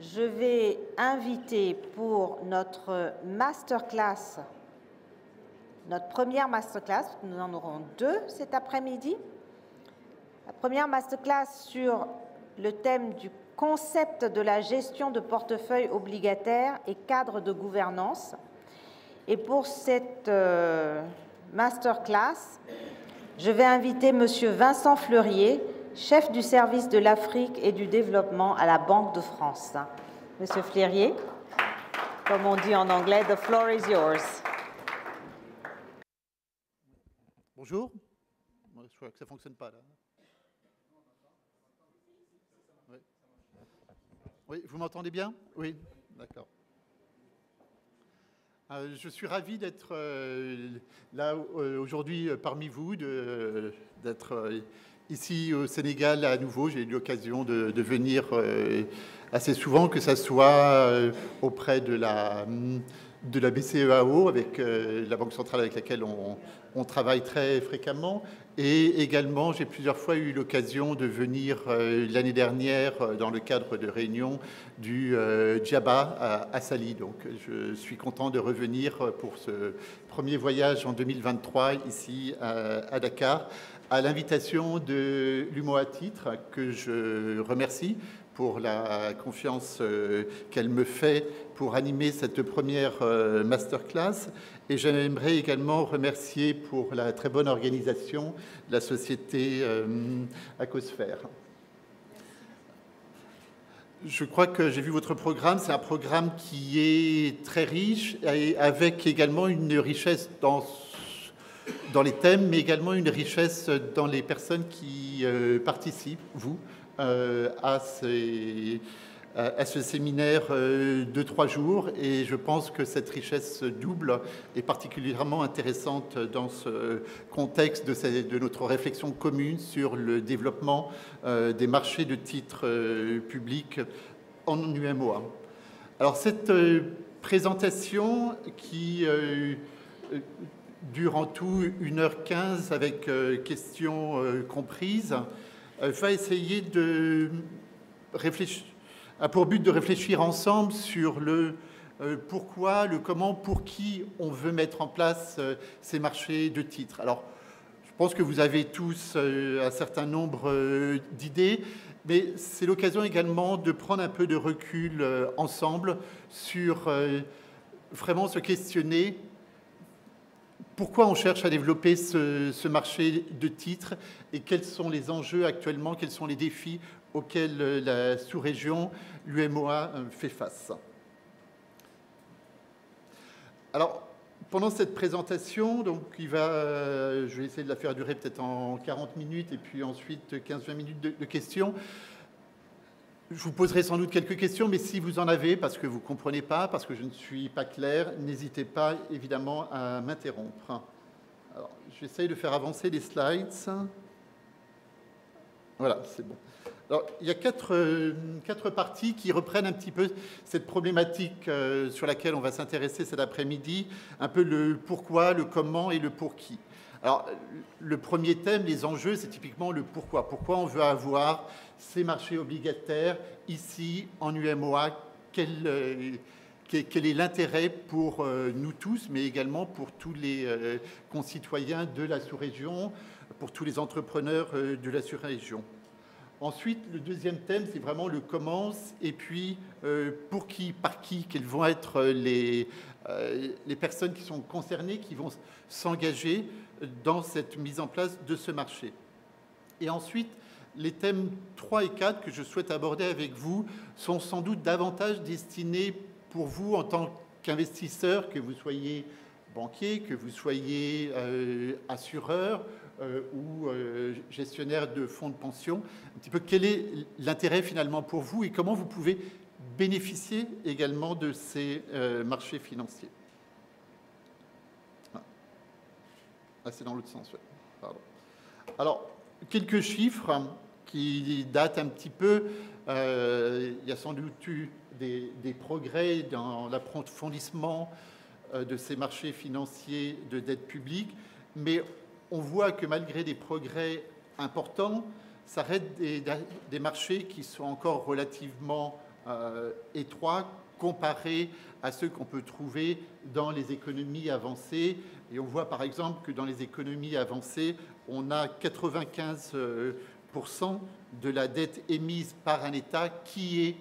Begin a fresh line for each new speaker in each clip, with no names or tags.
Je vais inviter pour notre masterclass, notre première masterclass, nous en aurons deux cet après-midi. La première masterclass sur le thème du concept de la gestion de portefeuille obligataire et cadre de gouvernance. Et pour cette masterclass, je vais inviter Monsieur Vincent Fleurier, chef du service de l'Afrique et du développement à la Banque de France. Monsieur Fleurier, comme on dit en anglais, the floor is yours.
Bonjour. Je crois que ça ne fonctionne pas là. Oui, vous m'entendez bien? Oui, d'accord. Je suis ravi d'être là aujourd'hui parmi vous, d'être ici au Sénégal à nouveau. J'ai eu l'occasion de venir assez souvent, que ce soit auprès de la BCEAO, avec la Banque centrale avec laquelle on travaille très fréquemment. Et également, j'ai plusieurs fois eu l'occasion de venir l'année dernière dans le cadre de réunions du Djaba à Sali. Donc, je suis content de revenir pour ce premier voyage en 2023 ici à Dakar, à l'invitation de l'UMOA Titre, que je remercie pour la confiance qu'elle me fait pour animer cette première masterclass. Et j'aimerais également remercier pour la très bonne organisation de la société Acosphère. Je crois que j'ai vu votre programme. C'est un programme qui est très riche et avec également une richesse dans les thèmes, mais également une richesse dans les personnes qui participent, vous, à ce séminaire de 3 jours. Et je pense que cette richesse double est particulièrement intéressante dans ce contexte de notre réflexion commune sur le développement des marchés de titres publics en UMOA. Alors cette présentation qui dure en tout 1h15 avec questions comprises, va essayer de réfléchir, a pour but de réfléchir ensemble sur le pourquoi, le comment, pour qui on veut mettre en place ces marchés de titres. Alors, je pense que vous avez tous un certain nombre d'idées, mais c'est l'occasion également de prendre un peu de recul ensemble sur vraiment se questionner pourquoi on cherche à développer ce marché de titres et quels sont les enjeux actuellement, quels sont les défis auxquels la sous-région, l'UMOA, fait face. Alors, pendant cette présentation, donc, je vais essayer de la faire durer peut-être en 40 minutes et puis ensuite 15-20 minutes de questions. Je vous poserai sans doute quelques questions, mais si vous en avez, parce que vous ne comprenez pas, parce que je ne suis pas clair, n'hésitez pas évidemment à m'interrompre. Alors, j'essaye de faire avancer les slides. Voilà, c'est bon. Alors, il y a quatre parties qui reprennent un petit peu cette problématique sur laquelle on va s'intéresser cet après-midi, un peu le pourquoi, le comment et le pour qui. Alors, le premier thème, les enjeux, c'est typiquement le pourquoi. Pourquoi on veut avoir ces marchés obligataires ici, en UMOA, quel est l'intérêt pour nous tous, mais également pour tous les concitoyens de la sous-région, pour tous les entrepreneurs de la sous-région. Ensuite, le deuxième thème, c'est vraiment le comment, et puis pour qui, par qui, quelles vont être les personnes qui sont concernées, qui vont s'engager dans cette mise en place de ce marché. Et ensuite, les thèmes 3 et 4 que je souhaite aborder avec vous sont sans doute davantage destinés pour vous en tant qu'investisseur, que vous soyez banquier, que vous soyez assureur ou gestionnaire de fonds de pension. Un petit peu quel est l'intérêt finalement pour vous et comment vous pouvez bénéficier également de ces marchés financiers. Ah, c'est dans l'autre sens, oui. Pardon. Alors, quelques chiffres qui datent un petit peu. Il y a sans doute eu des progrès dans l'approfondissement de ces marchés financiers de dette publique, mais on voit que malgré des progrès importants, ça reste des marchés qui sont encore relativement étroits comparés à ceux qu'on peut trouver dans les économies avancées. Et on voit par exemple que dans les économies avancées, on a 95% de la dette émise par un État qui est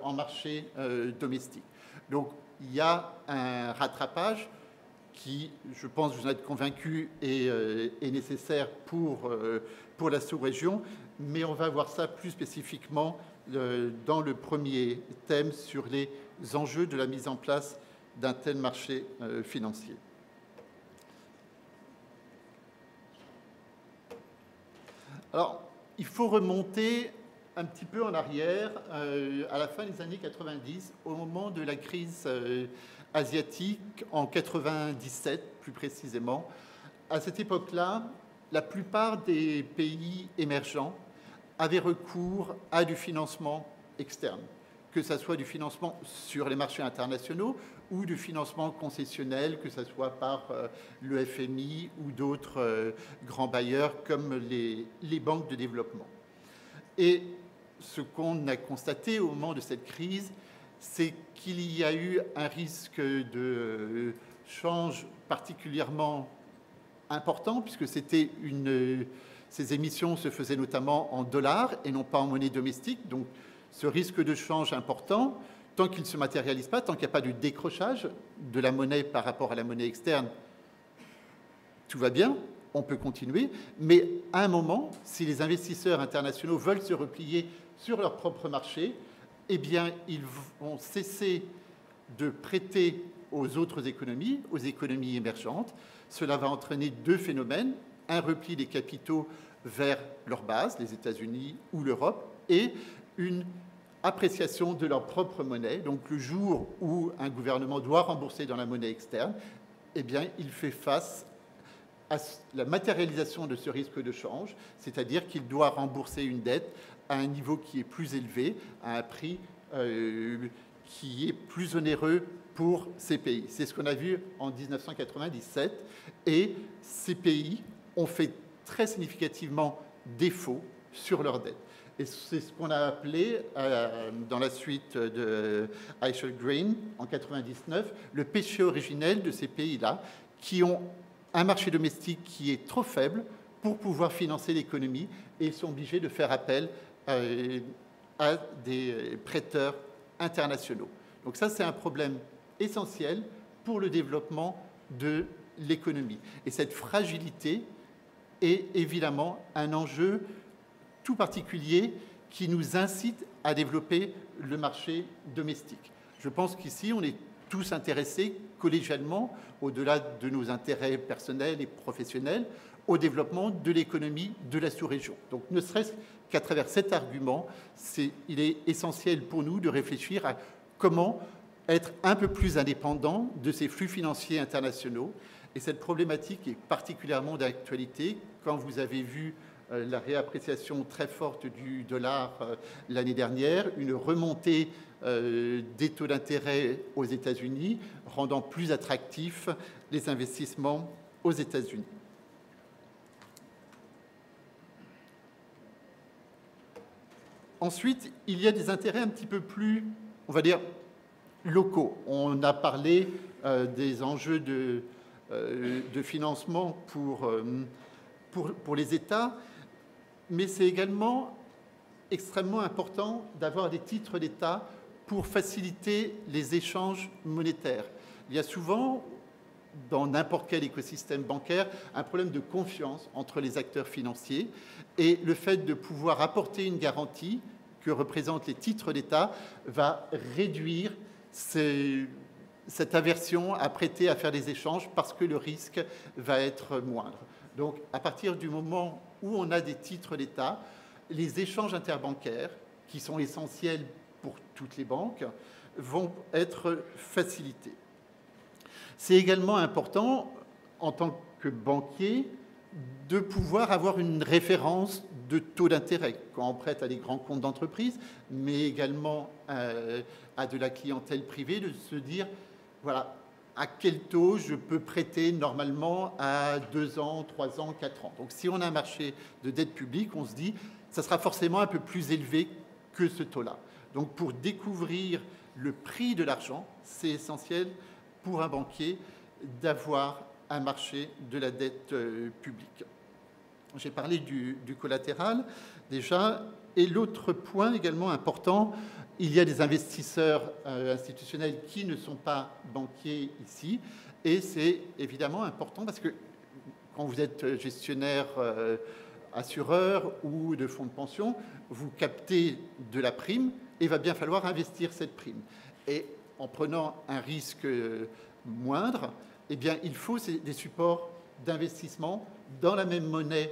en marché domestique. Donc il y a un rattrapage qui, je pense, vous en êtes convaincus, est nécessaire pour la sous-région, mais on va voir ça plus spécifiquement dans le premier thème sur les enjeux de la mise en place d'un tel marché financier. Alors, il faut remonter un petit peu en arrière, à la fin des années 90, au moment de la crise asiatique, en 97 plus précisément. À cette époque-là, la plupart des pays émergents avaient recours à du financement externe, que ce soit du financement sur les marchés internationaux ou du financement concessionnel, que ce soit par le FMI ou d'autres grands bailleurs comme les banques de développement. Et ce qu'on a constaté au moment de cette crise, c'est qu'il y a eu un risque de change particulièrement important, puisque ces émissions se faisaient notamment en dollars et non pas en monnaie domestique. Donc, ce risque de change important, tant qu'il ne se matérialise pas, tant qu'il n'y a pas de décrochage de la monnaie par rapport à la monnaie externe, tout va bien, on peut continuer. Mais à un moment, si les investisseurs internationaux veulent se replier sur leur propre marché, eh bien, ils vont cesser de prêter aux autres économies, aux économies émergentes. Cela va entraîner deux phénomènes, un repli des capitaux vers leur base, les États-Unis ou l'Europe, et une appréciation de leur propre monnaie. Donc, le jour où un gouvernement doit rembourser dans la monnaie externe, eh bien, il fait face à la matérialisation de ce risque de change, c'est-à-dire qu'il doit rembourser une dette à un niveau qui est plus élevé, à un prix qui est plus onéreux pour ces pays. C'est ce qu'on a vu en 1997, et ces pays ont fait très significativement défaut sur leur dette. Et c'est ce qu'on a appelé, dans la suite de Eichel Green, en 1999, le péché originel de ces pays-là, qui ont un marché domestique qui est trop faible pour pouvoir financer l'économie et sont obligés de faire appel à des prêteurs internationaux. Donc ça, c'est un problème essentiel pour le développement de l'économie. Et cette fragilité est évidemment un enjeu tout particulier qui nous incite à développer le marché domestique. Je pense qu'ici, on est tous intéressés collégialement, au-delà de nos intérêts personnels et professionnels, au développement de l'économie de la sous-région. Donc, ne serait-ce qu'à travers cet argument, il est essentiel pour nous de réfléchir à comment être un peu plus indépendant de ces flux financiers internationaux. Et cette problématique est particulièrement d'actualité quand vous avez vu la réappréciation très forte du dollar l'année dernière, une remontée des taux d'intérêt aux États-Unis, rendant plus attractifs les investissements aux États-Unis. Ensuite, il y a des intérêts un petit peu plus, on va dire, locaux. On a parlé des enjeux de financement pour les États, mais c'est également extrêmement important d'avoir des titres d'État pour faciliter les échanges monétaires. Il y a souvent, dans n'importe quel écosystème bancaire, un problème de confiance entre les acteurs financiers, et le fait de pouvoir apporter une garantie que représentent les titres d'État va réduire cette aversion à prêter, à faire des échanges, parce que le risque va être moindre. Donc, à partir du moment où on a des titres d'État, les échanges interbancaires, qui sont essentiels pour toutes les banques, vont être facilités. C'est également important, en tant que banquier, de pouvoir avoir une référence de taux d'intérêt quand on prête à des grands comptes d'entreprise, mais également à de la clientèle privée, de se dire, voilà, à quel taux je peux prêter normalement à 2 ans, 3 ans, 4 ans. Donc si on a un marché de dette publique, on se dit, ça sera forcément un peu plus élevé que ce taux-là. Donc pour découvrir le prix de l'argent, c'est essentiel pour un banquier d'avoir un marché de la dette publique. J'ai parlé du collatéral déjà. Et l'autre point également important, il y a des investisseurs institutionnels qui ne sont pas banquiers ici. Et c'est évidemment important parce que quand vous êtes gestionnaire, assureur ou de fonds de pension, vous captez de la prime et il va bien falloir investir cette prime. Et en prenant un risque moindre, eh bien, il faut des supports d'investissement dans la même monnaie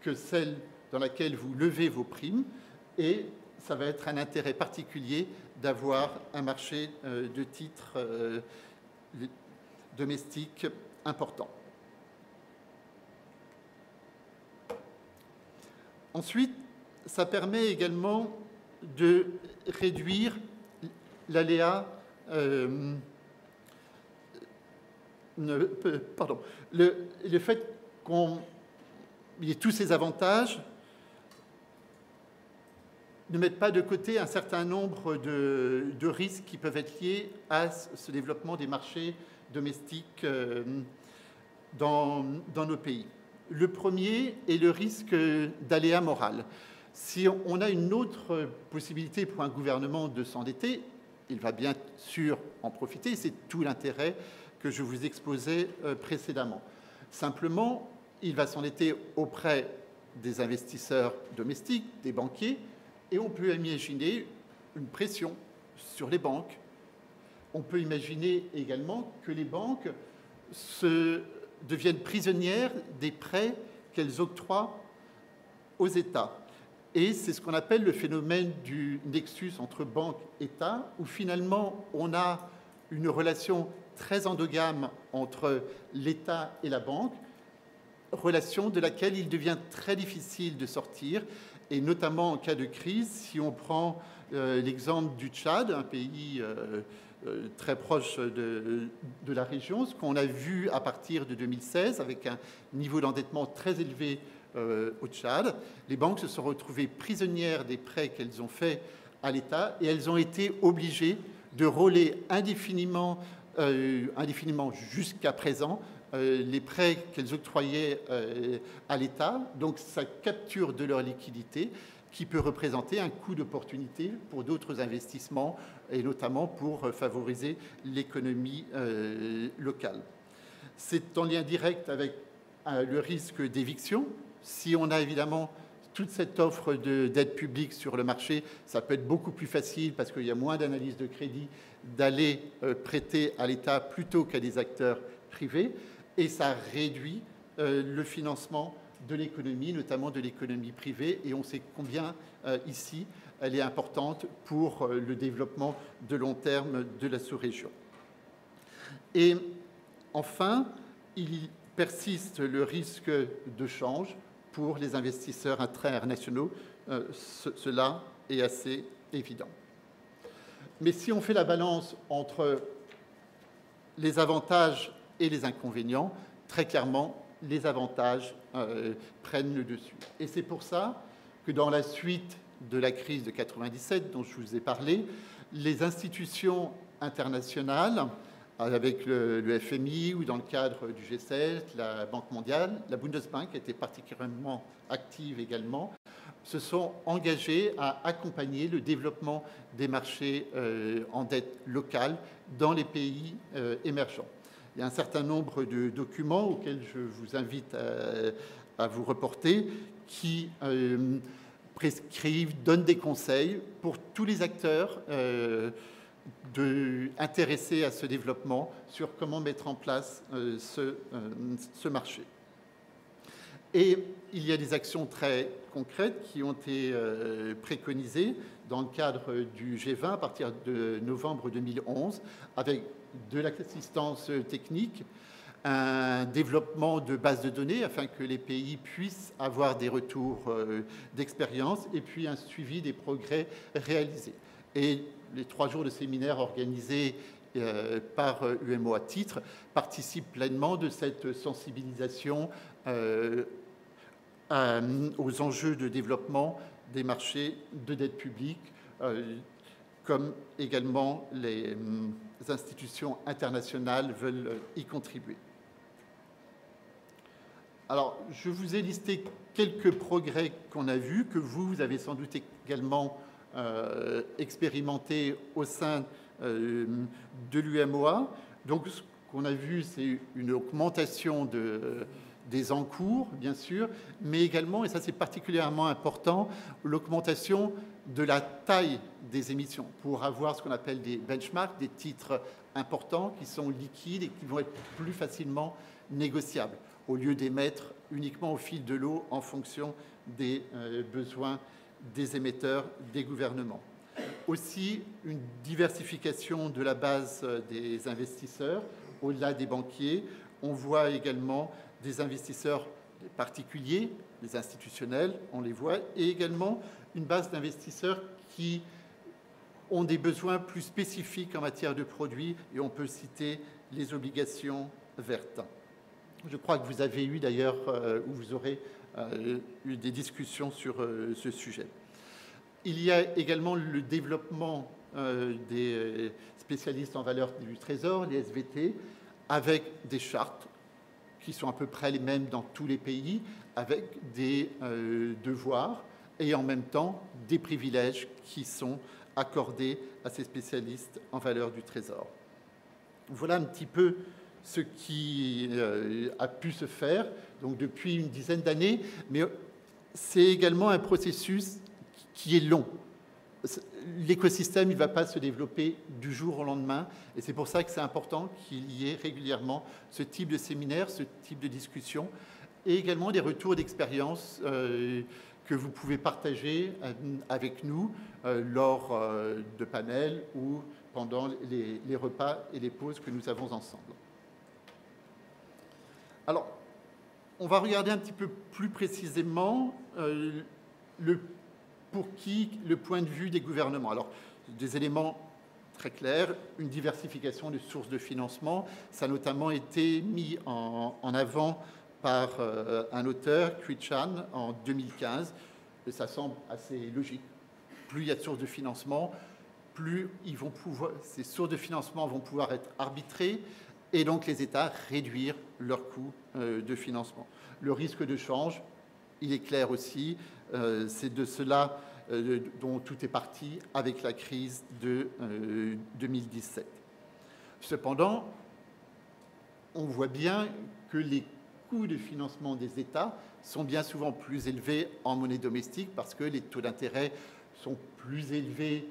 que celle dans laquelle vous levez vos primes. Et ça va être un intérêt particulier d'avoir un marché de titres domestiques important. Ensuite, ça permet également de réduire l'aléa, le fait qu'il y ait tous ces avantages ne mettent pas de côté un certain nombre de risques qui peuvent être liés à ce développement des marchés domestiques dans nos pays. Le premier est le risque d'aléa moral. Si on a une autre possibilité pour un gouvernement de s'endetter, il va bien sûr en profiter. C'est tout l'intérêt que je vous exposais précédemment. Simplement, il va s'endetter auprès des investisseurs domestiques, des banquiers, et on peut imaginer une pression sur les banques. On peut imaginer également que les banques deviennent prisonnières des prêts qu'elles octroient aux États. Et c'est ce qu'on appelle le phénomène du nexus entre banque et État, où finalement on a une relation très endogame entre l'État et la banque, relation de laquelle il devient très difficile de sortir, et notamment en cas de crise. Si on prend l'exemple du Tchad, un pays très proche de la région, ce qu'on a vu à partir de 2016 avec un niveau d'endettement très élevé au Tchad, les banques se sont retrouvées prisonnières des prêts qu'elles ont faits à l'État et elles ont été obligées de rôler indéfiniment jusqu'à présent les prêts qu'elles octroyaient à l'État. Donc ça capture de leur liquidité qui peut représenter un coût d'opportunité pour d'autres investissements et notamment pour favoriser l'économie locale. C'est en lien direct avec le risque d'éviction. Si on a évidemment toute cette offre d'aide publique sur le marché, ça peut être beaucoup plus facile parce qu'il y a moins d'analyse de crédit d'aller prêter à l'État plutôt qu'à des acteurs privés et ça réduit le financement de l'économie, notamment de l'économie privée, et on sait combien ici elle est importante pour le développement de long terme de la sous-région. Et enfin, il persiste le risque de change pour les investisseurs internationaux. Cela est assez évident. Mais si on fait la balance entre les avantages et les inconvénients, très clairement, les avantages prennent le dessus. Et c'est pour ça que dans la suite de la crise de 97 dont je vous ai parlé, les institutions internationales, avec le FMI ou dans le cadre du G7, la Banque mondiale, la Bundesbank était particulièrement active également, se sont engagées à accompagner le développement des marchés en dette locale dans les pays émergents. Il y a un certain nombre de documents auxquels je vous invite à vous reporter qui prescrivent, donnent des conseils pour tous les acteurs intéressés à ce développement sur comment mettre en place ce marché. Et il y a des actions très concrètes qui ont été préconisées dans le cadre du G20 à partir de novembre 2011 avec de l'assistance technique, un développement de bases de données afin que les pays puissent avoir des retours d'expérience et puis un suivi des progrès réalisés. Et les 3 jours de séminaire organisés par UMO à titre participent pleinement de cette sensibilisation aux enjeux de développement des marchés de dette publique comme également les institutions internationales veulent y contribuer. Alors, je vous ai listé quelques progrès qu'on a vus, que vous avez sans doute également expérimenté au sein de l'UMOA. Donc, ce qu'on a vu, c'est une augmentation des encours, bien sûr, mais également, et ça c'est particulièrement important, l'augmentation de la taille des émissions pour avoir ce qu'on appelle des benchmarks, des titres importants qui sont liquides et qui vont être plus facilement négociables, au lieu d'émettre uniquement au fil de l'eau en fonction des besoins des émetteurs, des gouvernements. Aussi, une diversification de la base des investisseurs, au-delà des banquiers. On voit également des investisseurs particuliers, les institutionnels, on les voit, et également une base d'investisseurs qui ont des besoins plus spécifiques en matière de produits, et on peut citer les obligations vertes. Je crois que vous avez eu d'ailleurs, ou vous aurez eu des discussions sur ce sujet. Il y a également le développement des spécialistes en valeur du Trésor, les SVT, avec des chartes qui sont à peu près les mêmes dans tous les pays, avec des devoirs et en même temps des privilèges qui sont accordés à ces spécialistes en valeur du Trésor. Voilà un petit peu ce qui a pu se faire donc depuis une dizaine d'années, mais c'est également un processus qui est long. L'écosystème, il ne va pas se développer du jour au lendemain, et c'est pour ça que c'est important qu'il y ait régulièrement ce type de séminaire, ce type de discussion, et également des retours d'expérience que vous pouvez partager avec nous lors de panels ou pendant les repas et les pauses que nous avons ensemble. Alors, on va regarder un petit peu plus précisément pour qui le point de vue des gouvernements. Alors, des éléments très clairs, une diversification des sources de financement. Ça a notamment été mis en avant par un auteur, Kui Chan, en 2015. Et ça semble assez logique. Plus il y a de sources de financement, plus ces sources de financement vont pouvoir être arbitrées et donc les États réduire leurs coûts de financement. Le risque de change, il est clair aussi, c'est de cela dont tout est parti avec la crise de 2017. Cependant, on voit bien que les coûts de financement des États sont bien souvent plus élevés en monnaie domestique parce que les taux d'intérêt sont plus élevés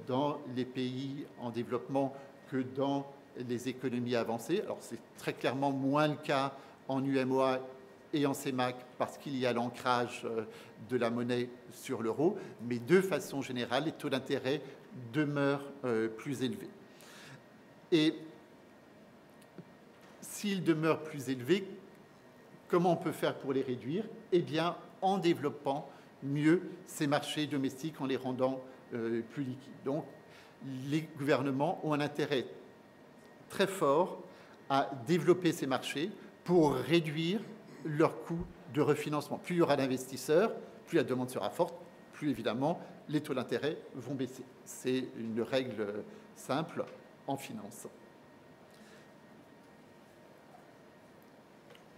dans les pays en développement que dans les économies avancées. Alors c'est très clairement moins le cas en UMOA et en CEMAC parce qu'il y a l'ancrage de la monnaie sur l'euro, mais de façon générale, les taux d'intérêt demeurent plus élevés. Et s'ils demeurent plus élevés, comment on peut faire pour les réduire? Eh bien, en développant mieux ces marchés domestiques, en les rendant plus liquides. Donc, les gouvernements ont un intérêt très fort à développer ces marchés pour réduire leurs coûts de refinancement. Plus il y aura d'investisseurs, plus la demande sera forte, plus évidemment les taux d'intérêt vont baisser. C'est une règle simple en finance.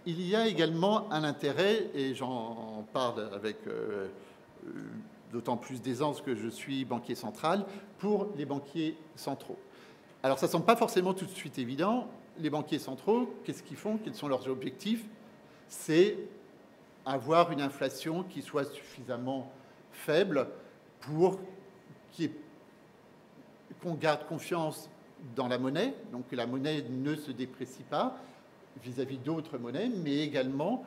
Il y a également un intérêt, et j'en parle avec d'autant plus d'aisance que je suis banquier central, pour les banquiers centraux. Alors ça ne semble pas forcément tout de suite évident. Les banquiers centraux, qu'est-ce qu'ils font? Quels sont leurs objectifs? C'est avoir une inflation qui soit suffisamment faible pour qu'on garde confiance dans la monnaie, donc que la monnaie ne se déprécie pas vis-à-vis d'autres monnaies, mais également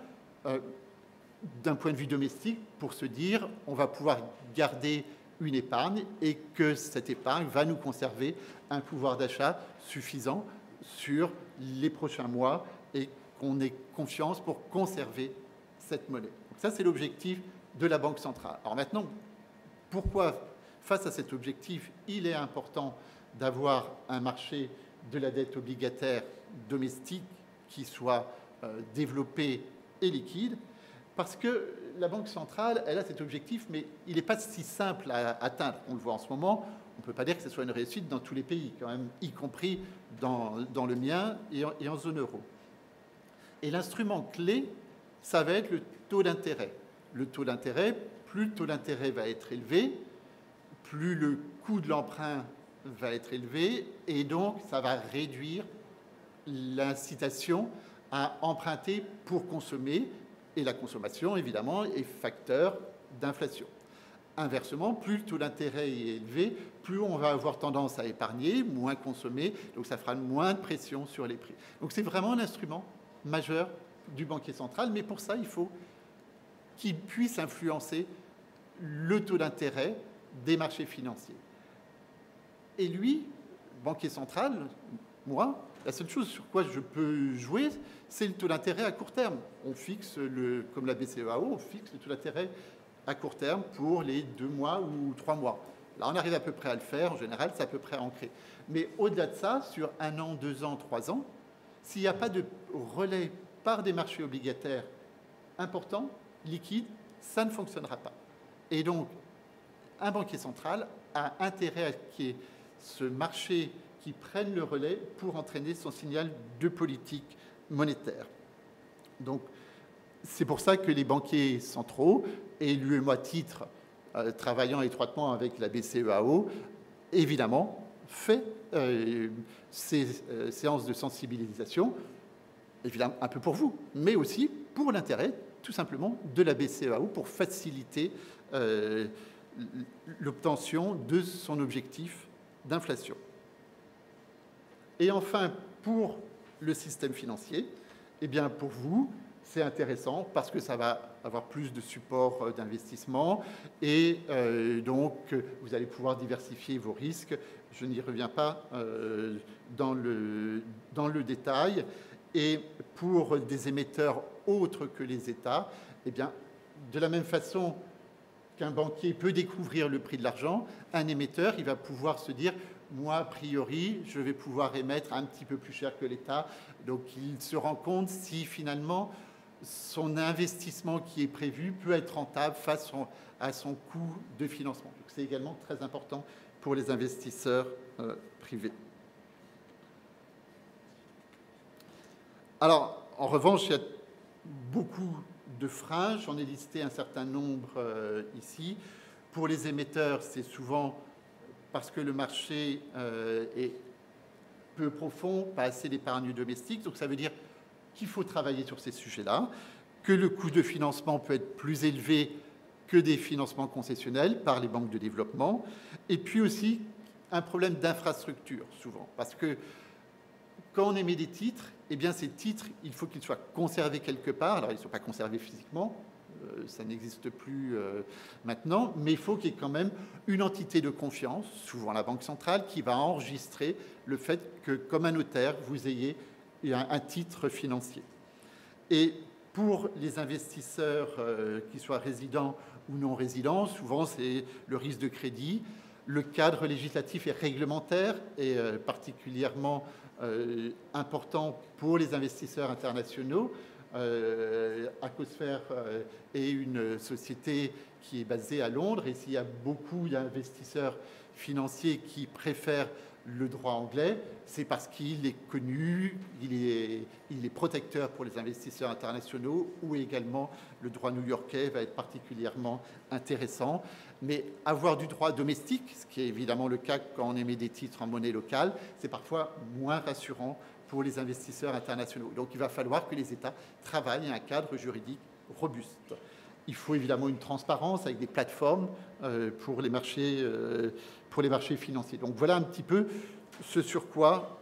d'un point de vue domestique pour se dire on va pouvoir garder une épargne et que cette épargne va nous conserver un pouvoir d'achat suffisant sur les prochains mois et qu'on ait confiance pour conserver cette monnaie. Donc ça, c'est l'objectif de la Banque centrale. Alors maintenant, pourquoi, face à cet objectif, il est important d'avoir un marché de la dette obligataire domestique qui soit développé et liquide? Parce que la Banque centrale, elle a cet objectif, mais il n'est pas si simple à atteindre. On le voit en ce moment, on ne peut pas dire que ce soit une réussite dans tous les pays, quand même, y compris dans le mien et en zone euro. Et l'instrument clé, ça va être le taux d'intérêt. Le taux d'intérêt, plus le taux d'intérêt va être élevé, plus le coût de l'emprunt va être élevé, et donc ça va réduire l'incitation à emprunter pour consommer, et la consommation, évidemment, est facteur d'inflation. Inversement, plus le taux d'intérêt est élevé, plus on va avoir tendance à épargner, moins consommer, donc ça fera moins de pression sur les prix. Donc c'est vraiment un instrument majeur du banquier central, mais pour ça, il faut qu'il puisse influencer le taux d'intérêt des marchés financiers. Et lui, banquier central, moi, la seule chose sur quoi je peux jouer, c'est le taux d'intérêt à court terme. On fixe, comme la BCEAO, on fixe le taux d'intérêt à court terme pour les 2 mois ou 3 mois. Là, on arrive à peu près à le faire. En général, c'est à peu près ancré. Mais au-delà de ça, sur 1 an, 2 ans, 3 ans, s'il n'y a pas de relais par des marchés obligataires importants, liquides, ça ne fonctionnera pas. Et donc, un banquier central a intérêt à qu'il y ait ce marché qui prenne le relais pour entraîner son signal de politique monétaire. Donc, c'est pour ça que les banquiers centraux, et l'UEMO à titre, travaillant étroitement avec la BCEAO, évidemment, fait ces séances de sensibilisation, évidemment un peu pour vous, mais aussi pour l'intérêt, tout simplement, de la BCEAO pour faciliter l'obtention de son objectif d'inflation. Et enfin, pour le système financier, eh bien pour vous, c'est intéressant parce que ça va avoir plus de support d'investissement et donc vous allez pouvoir diversifier vos risques. Je n'y reviens pas dans le détail. Et pour des émetteurs autres que les États, eh bien, de la même façon qu'un banquier peut découvrir le prix de l'argent, un émetteur, il va pouvoir se dire moi, a priori, je vais pouvoir émettre un petit peu plus cher que l'État. Donc, il se rend compte si finalement son investissement qui est prévu peut être rentable face à son coût de financement. Donc, c'est également très important pour les investisseurs privés. Alors, en revanche, il y a beaucoup de freins. J'en ai listé un certain nombre ici. Pour les émetteurs, c'est souvent parce que le marché est peu profond, pas assez d'épargne domestique. Donc ça veut dire qu'il faut travailler sur ces sujets-là, que le coût de financement peut être plus élevé que des financements concessionnels par les banques de développement. Et puis aussi un problème d'infrastructure, souvent. Parce que quand on émet des titres, eh bien ces titres, il faut qu'ils soient conservés quelque part. Alors ils ne sont pas conservés physiquement, ça n'existe plus maintenant, mais il faut qu'il y ait quand même une entité de confiance, souvent la Banque centrale, qui va enregistrer le fait que, comme un notaire, vous ayez un titre financier. Et pour les investisseurs qui soient résidents ou non résidents, souvent c'est le risque de crédit. Le cadre législatif et réglementaire est particulièrement important pour les investisseurs internationaux. Aquasphere est une société qui est basée à Londres et s'il y a beaucoup d'investisseurs financiers qui préfèrent le droit anglais, c'est parce qu'il est connu, il est protecteur pour les investisseurs internationaux, ou également le droit new-yorkais va être particulièrement intéressant. Mais avoir du droit domestique, ce qui est évidemment le cas quand on émet des titres en monnaie locale, c'est parfois moins rassurant pour les investisseurs internationaux. Donc il va falloir que les États travaillent à un cadre juridique robuste. Il faut évidemment une transparence avec des plateformes pour les marchés financiers. Donc voilà un petit peu ce sur quoi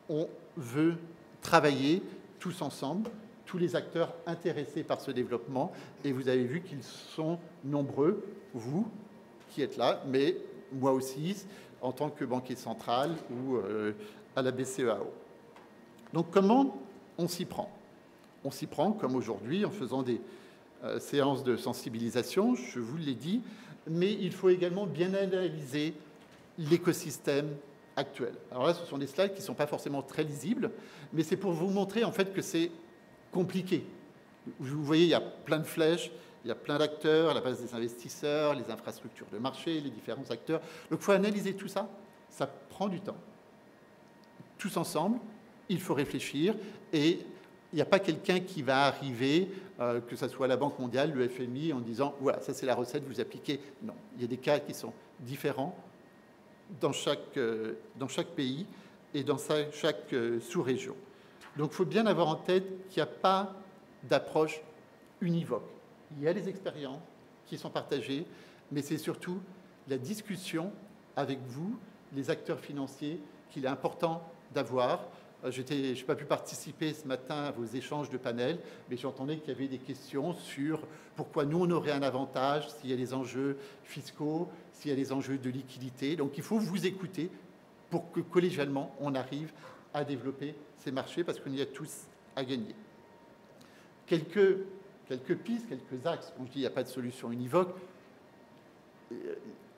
on veut travailler tous ensemble, tous les acteurs intéressés par ce développement. Et vous avez vu qu'ils sont nombreux, vous qui êtes là, mais moi aussi, en tant que banquier central ou à la BCEAO. Donc comment on s'y prend? On s'y prend, comme aujourd'hui, en faisant des séances de sensibilisation, je vous l'ai dit, mais il faut également bien analyser l'écosystème actuel. Alors là, ce sont des slides qui ne sont pas forcément très lisibles, mais c'est pour vous montrer en fait que c'est compliqué. Vous voyez, il y a plein de flèches, Il y a plein d'acteurs, à la base des investisseurs, les infrastructures de marché, les différents acteurs. Donc il faut analyser tout ça. Ça prend du temps. Tous ensemble, il faut réfléchir et il n'y a pas quelqu'un qui va arriver, que ce soit la Banque mondiale, le FMI, en disant « voilà, ça c'est la recette, vous appliquez ». Non, il y a des cas qui sont différents dans chaque pays et dans chaque sous-région. Donc il faut bien avoir en tête qu'il n'y a pas d'approche univoque. Il y a des expériences qui sont partagées, mais c'est surtout la discussion avec vous, les acteurs financiers, qu'il est important d'avoir. Je n'ai pas pu participer ce matin à vos échanges de panel, mais j'entendais qu'il y avait des questions sur pourquoi nous, on aurait un avantage, s'il y a des enjeux fiscaux, s'il y a des enjeux de liquidité. Donc il faut vous écouter pour que collégialement, on arrive à développer ces marchés, parce qu'on y a tous à gagner. Quelques pistes, quelques axes. On dit qu'il n'y a pas de solution univoque.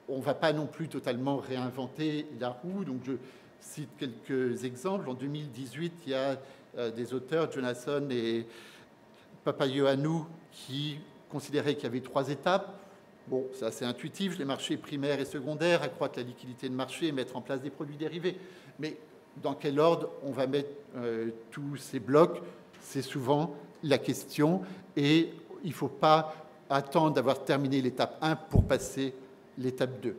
On ne va pas non plus totalement réinventer la roue, donc je cite quelques exemples. En 2018, il y a des auteurs, Jonasson et Papaioannou, qui considéraient qu'il y avait 3 étapes. Bon, c'est assez intuitif, les marchés primaires et secondaires, accroître la liquidité de marché, mettre en place des produits dérivés. Mais dans quel ordre on va mettre tous ces blocs? C'est souvent la question, et il ne faut pas attendre d'avoir terminé l'étape 1 pour passer l'étape 2.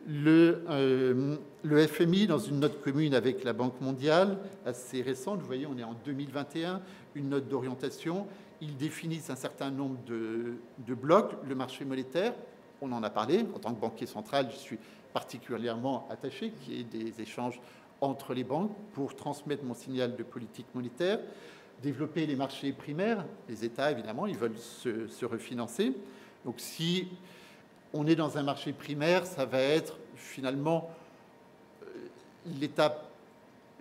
Le FMI, dans une note commune avec la Banque mondiale, assez récente, vous voyez, on est en 2021, une note d'orientation, ils définissent un certain nombre de blocs. Le marché monétaire, on en a parlé, en tant que banquier central, je suis particulièrement attaché qu'il y ait des échanges entre les banques pour transmettre mon signal de politique monétaire. Développer les marchés primaires, les États, évidemment, ils veulent se refinancer. Donc si on est dans un marché primaire, ça va être finalement l'étape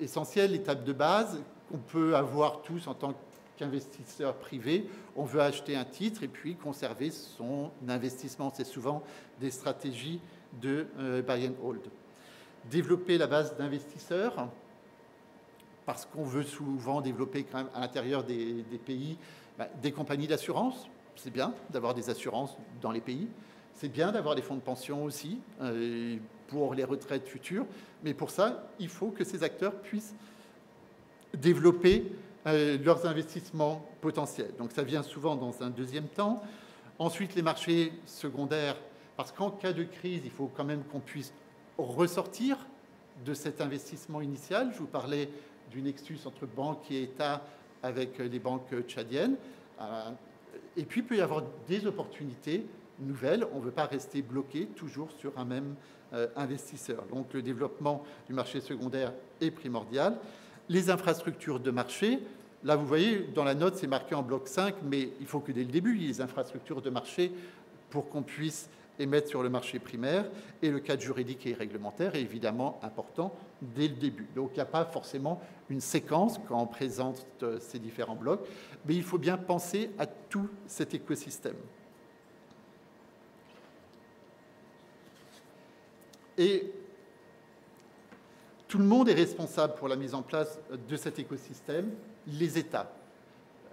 essentielle, l'étape de base qu'on peut avoir tous en tant qu'investisseur privé. On veut acheter un titre et puis conserver son investissement. C'est souvent des stratégies de buy and hold. Développer la base d'investisseurs, parce qu'on veut souvent développer quand même à l'intérieur des pays des compagnies d'assurance. C'est bien d'avoir des assurances dans les pays. C'est bien d'avoir des fonds de pension aussi pour les retraites futures. Mais pour ça, il faut que ces acteurs puissent développer leurs investissements potentiels. Donc ça vient souvent dans un deuxième temps. Ensuite, les marchés secondaires, parce qu'en cas de crise, il faut quand même qu'on puisse ressortir de cet investissement initial. Je vous parlais du nexus entre banques et États avec les banques tchadiennes. Et puis, il peut y avoir des opportunités nouvelles. On ne veut pas rester bloqué toujours sur un même investisseur. Donc, le développement du marché secondaire est primordial. Les infrastructures de marché, là, vous voyez, dans la note, c'est marqué en bloc 5, mais il faut que dès le début, il y ait des infrastructures de marché pour qu'on puisse émettre sur le marché primaire, et le cadre juridique et réglementaire est évidemment important dès le début. Donc il n'y a pas forcément une séquence quand on présente ces différents blocs, mais il faut bien penser à tout cet écosystème. Et tout le monde est responsable pour la mise en place de cet écosystème, les États.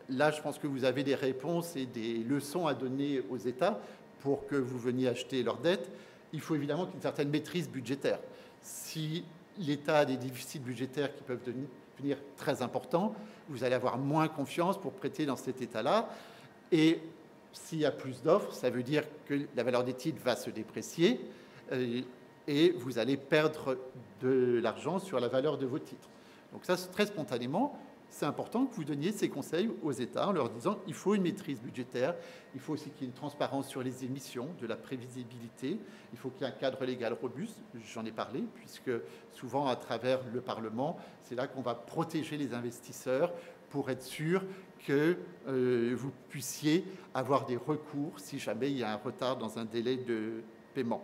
Là, je pense que vous avez des réponses et des leçons à donner aux États pour que vous veniez acheter leurs dettes. Il faut évidemment qu'il y ait une certaine maîtrise budgétaire. Si l'État a des déficits budgétaires qui peuvent devenir très importants, vous allez avoir moins confiance pour prêter dans cet état-là. Et s'il y a plus d'offres, ça veut dire que la valeur des titres va se déprécier et vous allez perdre de l'argent sur la valeur de vos titres. Donc ça, très spontanément, c'est important que vous donniez ces conseils aux États en leur disant il faut une maîtrise budgétaire, il faut aussi qu'il y ait une transparence sur les émissions, de la prévisibilité, il faut qu'il y ait un cadre légal robuste, j'en ai parlé, puisque souvent à travers le Parlement, c'est là qu'on va protéger les investisseurs pour être sûr que vous puissiez avoir des recours si jamais il y a un retard dans un délai de paiement.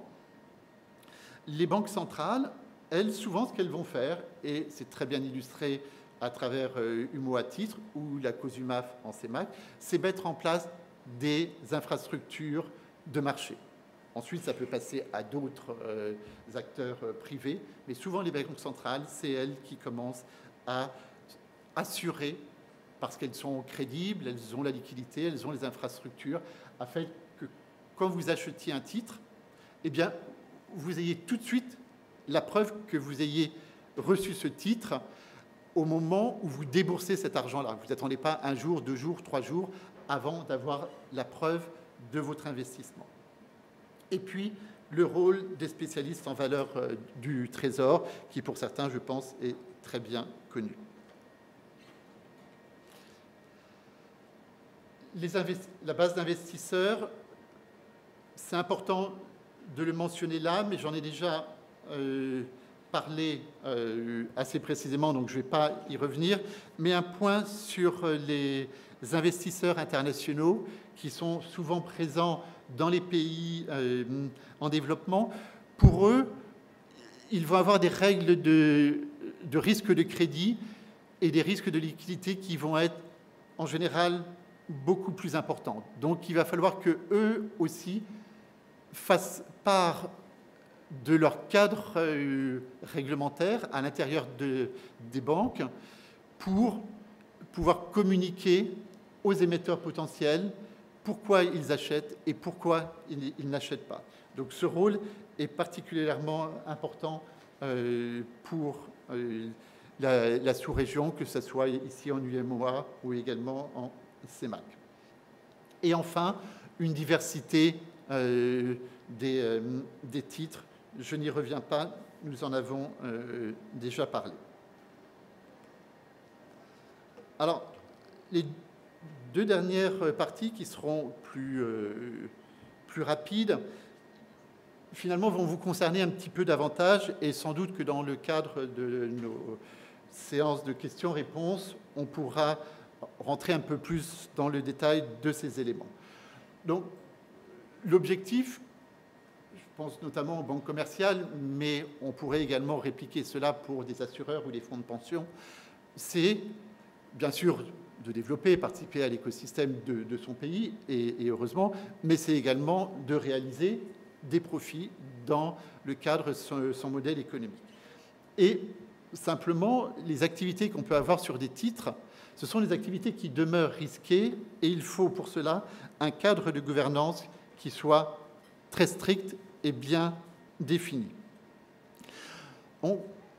Les banques centrales, elles, souvent, ce qu'elles vont faire, et c'est très bien illustré à travers UMO à titre ou la COSUMAF en CEMAC, c'est mettre en place des infrastructures de marché. Ensuite, ça peut passer à d'autres acteurs privés, mais souvent les banques centrales, c'est elles qui commencent à assurer, parce qu'elles sont crédibles, elles ont la liquidité, elles ont les infrastructures, quand vous achetiez un titre, eh bien, vous ayez tout de suite la preuve que vous ayez reçu ce titre au moment où vous déboursez cet argent-là. Vous n'attendez pas 1 jour, 2 jours, 3 jours avant d'avoir la preuve de votre investissement. Et puis, le rôle des spécialistes en valeur du Trésor, qui pour certains, je pense, est très bien connu. La base d'investisseurs, c'est important de le mentionner là, mais j'en ai déjà parlé assez précisément, donc je ne vais pas y revenir. Mais un point sur les investisseurs internationaux qui sont souvent présents dans les pays en développement. Pour eux, ils vont avoir des règles de risque de crédit et des risques de liquidité qui vont être en général beaucoup plus importantes. Donc il va falloir qu'eux aussi fassent part de leur cadre réglementaire à l'intérieur des banques pour pouvoir communiquer aux émetteurs potentiels pourquoi ils achètent et pourquoi ils n'achètent pas. Donc ce rôle est particulièrement important pour la sous-région, que ce soit ici en UEMOA ou également en CEMAC. Et enfin, une diversité des titres. Je n'y reviens pas, nous en avons déjà parlé. Alors, les 2 dernières parties qui seront plus rapides, finalement, vont vous concerner un petit peu davantage et sans doute que dans le cadre de nos séances de questions-réponses, on pourra rentrer un peu plus dans le détail de ces éléments. Donc, l'objectif, je pense notamment aux banques commerciales, mais on pourrait également répliquer cela pour des assureurs ou des fonds de pension, c'est bien sûr de développer, participer à l'écosystème de son pays, et heureusement, mais c'est également de réaliser des profits dans le cadre de son modèle économique. Et simplement, les activités qu'on peut avoir sur des titres, ce sont des activités qui demeurent risquées, et il faut pour cela un cadre de gouvernance qui soit très strict et bien défini.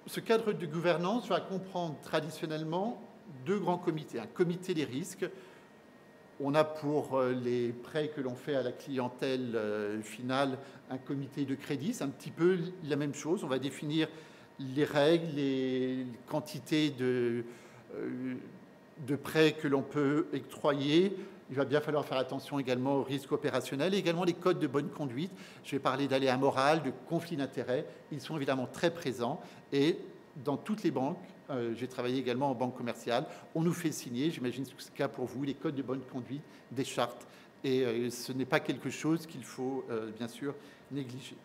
Ce cadre de gouvernance va comprendre traditionnellement 2 grands comités. Un comité des risques, on a pour les prêts que l'on fait à la clientèle finale un comité de crédit, c'est un petit peu la même chose. On va définir les règles, les quantités de prêts que l'on peut octroyer. Il va bien falloir faire attention également aux risques opérationnels et également les codes de bonne conduite. Je vais parler d'aléas moraux, de conflits d'intérêts. Ils sont évidemment très présents et dans toutes les banques, j'ai travaillé également en banque commerciale, on nous fait signer, j'imagine que c'est le cas pour vous, les codes de bonne conduite, des chartes. Et ce n'est pas quelque chose qu'il faut bien sûr négliger.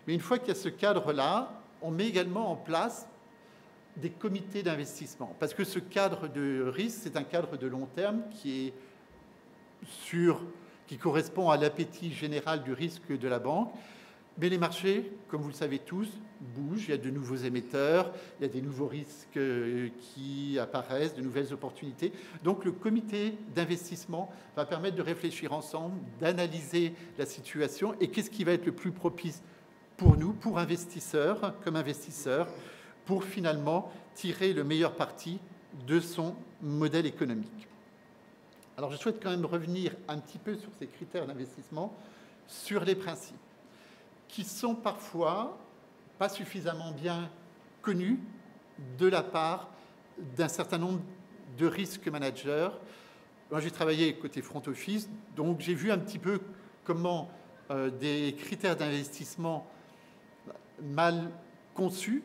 Mais une fois qu'il y a ce cadre-là, on met également en place des comités d'investissement. Parce que ce cadre de risque, c'est un cadre de long terme qui correspond à l'appétit général du risque de la banque. Mais les marchés, comme vous le savez tous, bougent. Il y a de nouveaux émetteurs, il y a des nouveaux risques qui apparaissent, de nouvelles opportunités. Donc le comité d'investissement va permettre de réfléchir ensemble, d'analyser la situation et qu'est-ce qui va être le plus propice pour nous, pour investisseurs, comme investisseurs, pour finalement tirer le meilleur parti de son modèle économique. Alors je souhaite quand même revenir un petit peu sur ces critères d'investissement, sur les principes, qui sont parfois pas suffisamment bien connus de la part d'un certain nombre de risk managers. Moi, j'ai travaillé côté front office, donc j'ai vu un petit peu comment des critères d'investissement mal conçus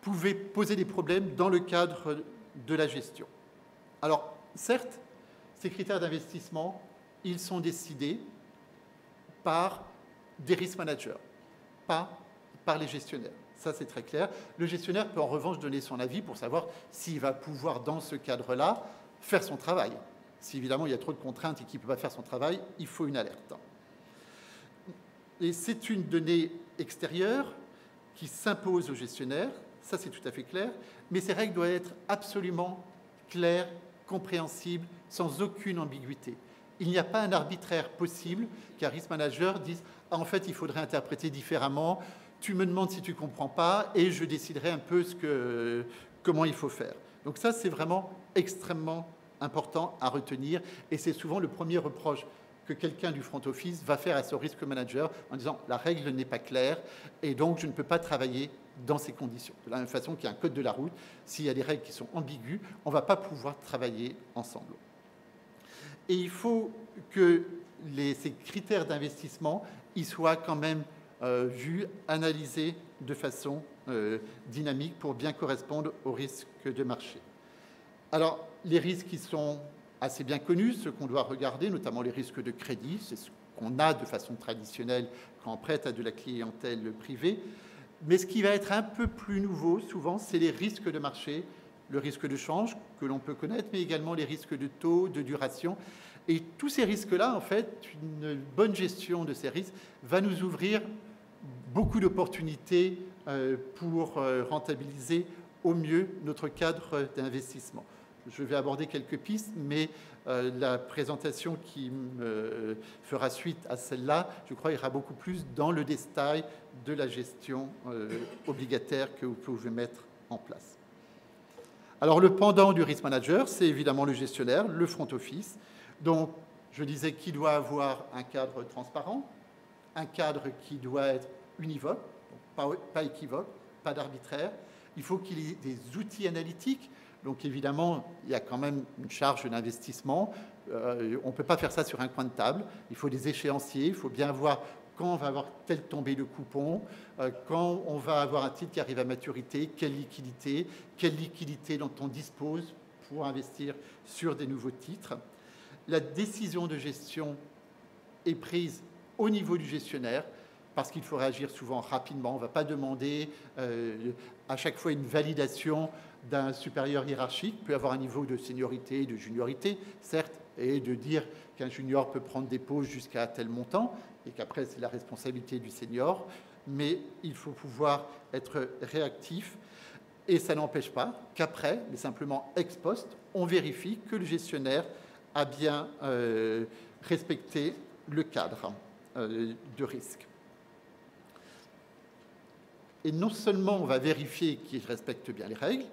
pouvaient poser des problèmes dans le cadre de la gestion. Alors, certes, ces critères d'investissement, ils sont décidés par des risk managers, pas par les gestionnaires. Ça, c'est très clair. Le gestionnaire peut en revanche donner son avis pour savoir s'il va pouvoir, dans ce cadre-là, faire son travail. Si évidemment il y a trop de contraintes et qu'il ne peut pas faire son travail, il faut une alerte. Et c'est une donnée extérieure qui s'impose au gestionnaire, ça c'est tout à fait clair, mais ces règles doivent être absolument claires, compréhensibles, sans aucune ambiguïté. Il n'y a pas un arbitraire possible qu'un risk manager dise « Ah, en fait, il faudrait interpréter différemment, tu me demandes si tu ne comprends pas et je déciderai un peu comment il faut faire. » Donc ça, c'est vraiment extrêmement important à retenir et c'est souvent le premier reproche que quelqu'un du front office va faire à son risk manager en disant « La règle n'est pas claire et donc je ne peux pas travailler dans ces conditions. » De la même façon qu'il y a un code de la route, s'il y a des règles qui sont ambiguës, on ne va pas pouvoir travailler ensemble. Et il faut que ces critères d'investissement ils soient quand même vus, analysés de façon dynamique pour bien correspondre aux risques de marché. Alors, les risques qui sont assez bien connus, ceux qu'on doit regarder, notamment les risques de crédit, c'est ce qu'on a de façon traditionnelle quand on prête à de la clientèle privée. Mais ce qui va être un peu plus nouveau, souvent, c'est les risques de marché, le risque de change que l'on peut connaître, mais également les risques de taux, de duration. Et tous ces risques-là, en fait, une bonne gestion de ces risques va nous ouvrir beaucoup d'opportunités pour rentabiliser au mieux notre cadre d'investissement. Je vais aborder quelques pistes, mais la présentation qui me fera suite à celle-là, je crois, ira beaucoup plus dans le détail de la gestion obligataire que vous pouvez mettre en place. Alors, le pendant du risk manager, c'est évidemment le gestionnaire, le front office. Donc, je disais qu'il doit avoir un cadre transparent, un cadre qui doit être univoque, pas équivoque, pas d'arbitraire. Il faut qu'il y ait des outils analytiques. Donc, évidemment, il y a quand même une charge d'investissement. On ne peut pas faire ça sur un coin de table. Il faut des échéanciers. Il faut bien voir quand on va avoir telle tombée de coupon, quand on va avoir un titre qui arrive à maturité, quelle liquidité dont on dispose pour investir sur des nouveaux titres. La décision de gestion est prise au niveau du gestionnaire parce qu'il faut réagir souvent rapidement. On ne va pas demander à chaque fois une validation d'un supérieur hiérarchique. Il peut y avoir un niveau de seniorité, de juniorité, certes, et de dire qu'un junior peut prendre des pauses jusqu'à tel montant et qu'après, c'est la responsabilité du senior. Mais il faut pouvoir être réactif et ça n'empêche pas qu'après, mais simplement ex post, on vérifie que le gestionnaire a bien respecté le cadre de risque. Et non seulement on va vérifier qu'il respecte bien les règles,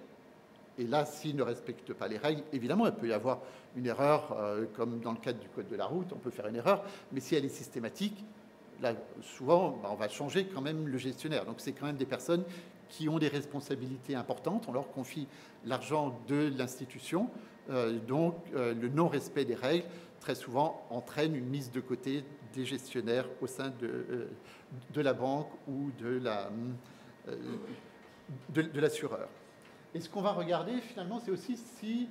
et là, s'il ne respecte pas les règles, évidemment, il peut y avoir une erreur, comme dans le cadre du code de la route, on peut faire une erreur, mais si elle est systématique, là, souvent, on va changer quand même le gestionnaire. Donc, c'est quand même des personnes qui ont des responsabilités importantes. On leur confie l'argent de l'institution. Donc, le non-respect des règles, très souvent, entraîne une mise de côté des gestionnaires au sein de la banque ou de l'assureur. Et ce qu'on va regarder, finalement, c'est aussi si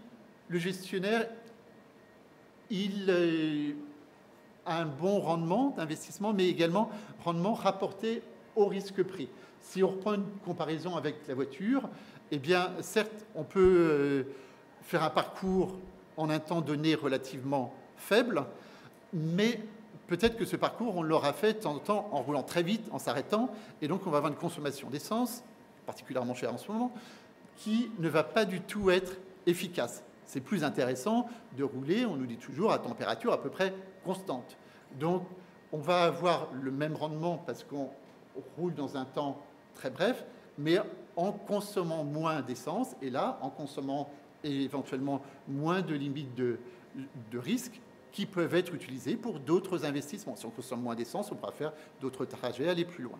le gestionnaire il a un bon rendement d'investissement, mais également rendement rapporté au risque pris. Si on reprend une comparaison avec la voiture, eh bien, certes, on peut faire un parcours en un temps donné relativement faible, mais peut-être que ce parcours, on l'aura fait de temps en temps en roulant très vite, en s'arrêtant, et donc on va avoir une consommation d'essence, particulièrement chère en ce moment, qui ne va pas du tout être efficace. C'est plus intéressant de rouler, on nous dit toujours, à température à peu près constante. Donc, on va avoir le même rendement parce qu'on roule dans un temps très bref, mais en consommant moins d'essence, et là, en consommant éventuellement moins de limites de risque qui peuvent être utilisées pour d'autres investissements. Si on consomme moins d'essence, on pourra faire d'autres trajets, aller plus loin.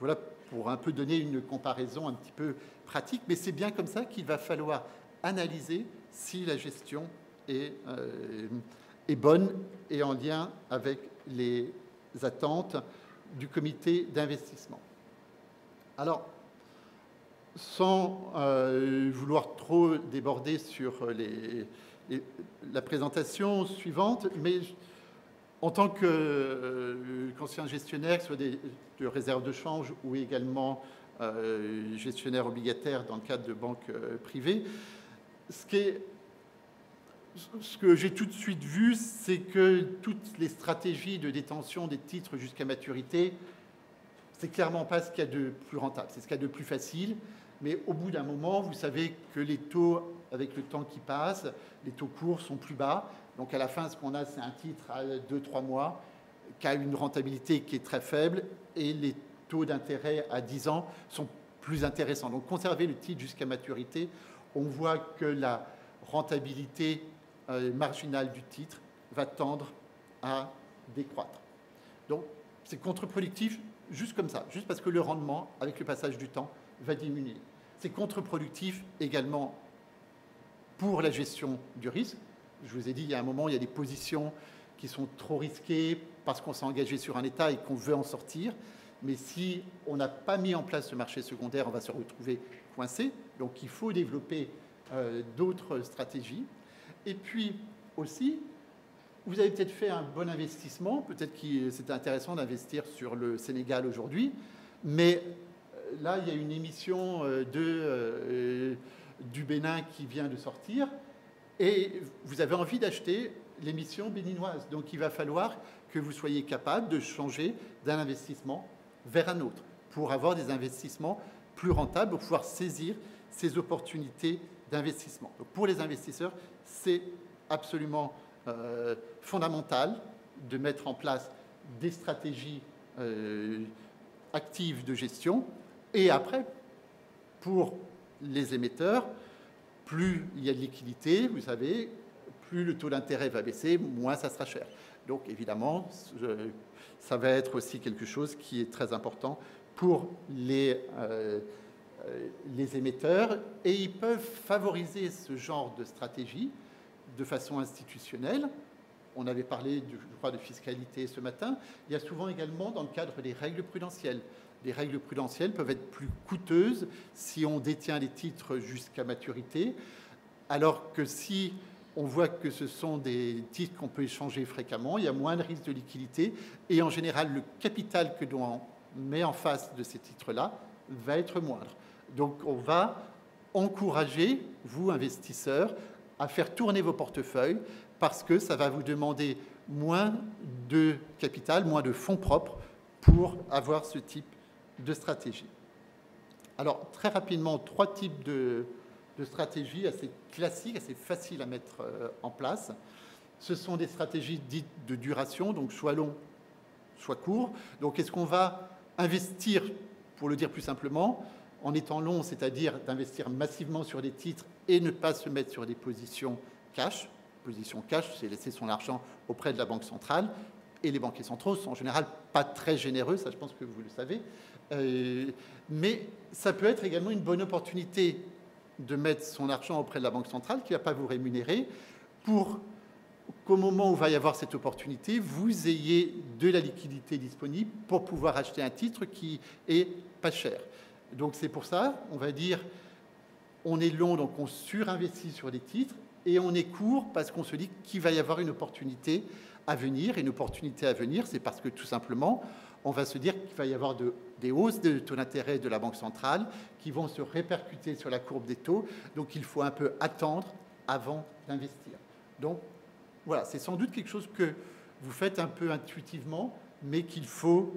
Voilà pour un peu donner une comparaison un petit peu pratique, mais c'est bien comme ça qu'il va falloir analyser si la gestion est bonne et en lien avec les attentes du comité d'investissement. Alors, sans vouloir trop déborder sur la présentation suivante, mais en tant qu'ancien gestionnaire, que ce soit de réserve de change ou également gestionnaire obligataire dans le cadre de banques privées, ce que j'ai tout de suite vu, c'est que toutes les stratégies de détention des titres jusqu'à maturité, c'est clairement pas ce qu'il y a de plus rentable, c'est ce qu'il y a de plus facile. Mais au bout d'un moment, vous savez que les taux avec le temps qui passe, les taux courts sont plus bas. Donc à la fin, ce qu'on a, c'est un titre à 2-3 mois qui a une rentabilité qui est très faible et les taux d'intérêt à 10 ans sont plus intéressants. Donc conserver le titre jusqu'à maturité, on voit que la rentabilité marginale du titre va tendre à décroître. Donc c'est contre-productif juste comme ça, juste parce que le rendement, avec le passage du temps, va diminuer. C'est contre-productif également pour la gestion du risque. Je vous ai dit, il y a un moment, il y a des positions qui sont trop risquées parce qu'on s'est engagé sur un état et qu'on veut en sortir. Mais si on n'a pas mis en place ce marché secondaire, on va se retrouver coincé. Donc il faut développer d'autres stratégies. Et puis aussi, vous avez peut-être fait un bon investissement. Peut-être que c'était intéressant d'investir sur le Sénégal aujourd'hui. Mais là, il y a une émission du Bénin qui vient de sortir. Et vous avez envie d'acheter l'émission béninoise. Donc il va falloir que vous soyez capable de changer d'un investissement vers un autre pour avoir des investissements plus rentables, pour pouvoir saisir ces opportunités d'investissement. Donc pour les investisseurs, c'est absolument fondamental de mettre en place des stratégies actives de gestion. Et après, pour les émetteurs, plus il y a de liquidité, vous savez, plus le taux d'intérêt va baisser, moins ça sera cher. Donc évidemment, ça va être aussi quelque chose qui est très important pour les émetteurs. Et ils peuvent favoriser ce genre de stratégie de façon institutionnelle. On avait parlé, je crois, de fiscalité ce matin. Il y a souvent également dans le cadre des règles prudentielles. Les règles prudentielles peuvent être plus coûteuses si on détient les titres jusqu'à maturité, alors que si on voit que ce sont des titres qu'on peut échanger fréquemment, il y a moins de risque de liquidité et en général, le capital que l'on met en face de ces titres-là va être moindre. Donc, on va encourager, vous, investisseurs, à faire tourner vos portefeuilles parce que ça va vous demander moins de capital, moins de fonds propres pour avoir ce type de stratégie. Alors, très rapidement, 3 types de stratégies assez classiques, assez faciles à mettre en place. Ce sont des stratégies dites de duration, donc soit long, soit court. Donc, est-ce qu'on va investir, pour le dire plus simplement, en étant long, c'est-à-dire d'investir massivement sur des titres et ne pas se mettre sur des positions cash. Position cash, c'est laisser son argent auprès de la Banque centrale. Et les banquiers centraux sont en général pas très généreux, ça je pense que vous le savez. Mais ça peut être également une bonne opportunité de mettre son argent auprès de la Banque centrale qui ne va pas vous rémunérer pour qu'au moment où va y avoir cette opportunité, vous ayez de la liquidité disponible pour pouvoir acheter un titre qui est pas cher. Donc c'est pour ça, on va dire, on est long, donc on surinvestit sur des titres, et on est court parce qu'on se dit qu'il va y avoir une opportunité à venir. Et une opportunité à venir, c'est parce que tout simplement, on va se dire qu'il va y avoir des hausses de taux d'intérêt de la Banque centrale qui vont se répercuter sur la courbe des taux. Donc il faut un peu attendre avant d'investir. Donc voilà, c'est sans doute quelque chose que vous faites un peu intuitivement, mais qu'il faut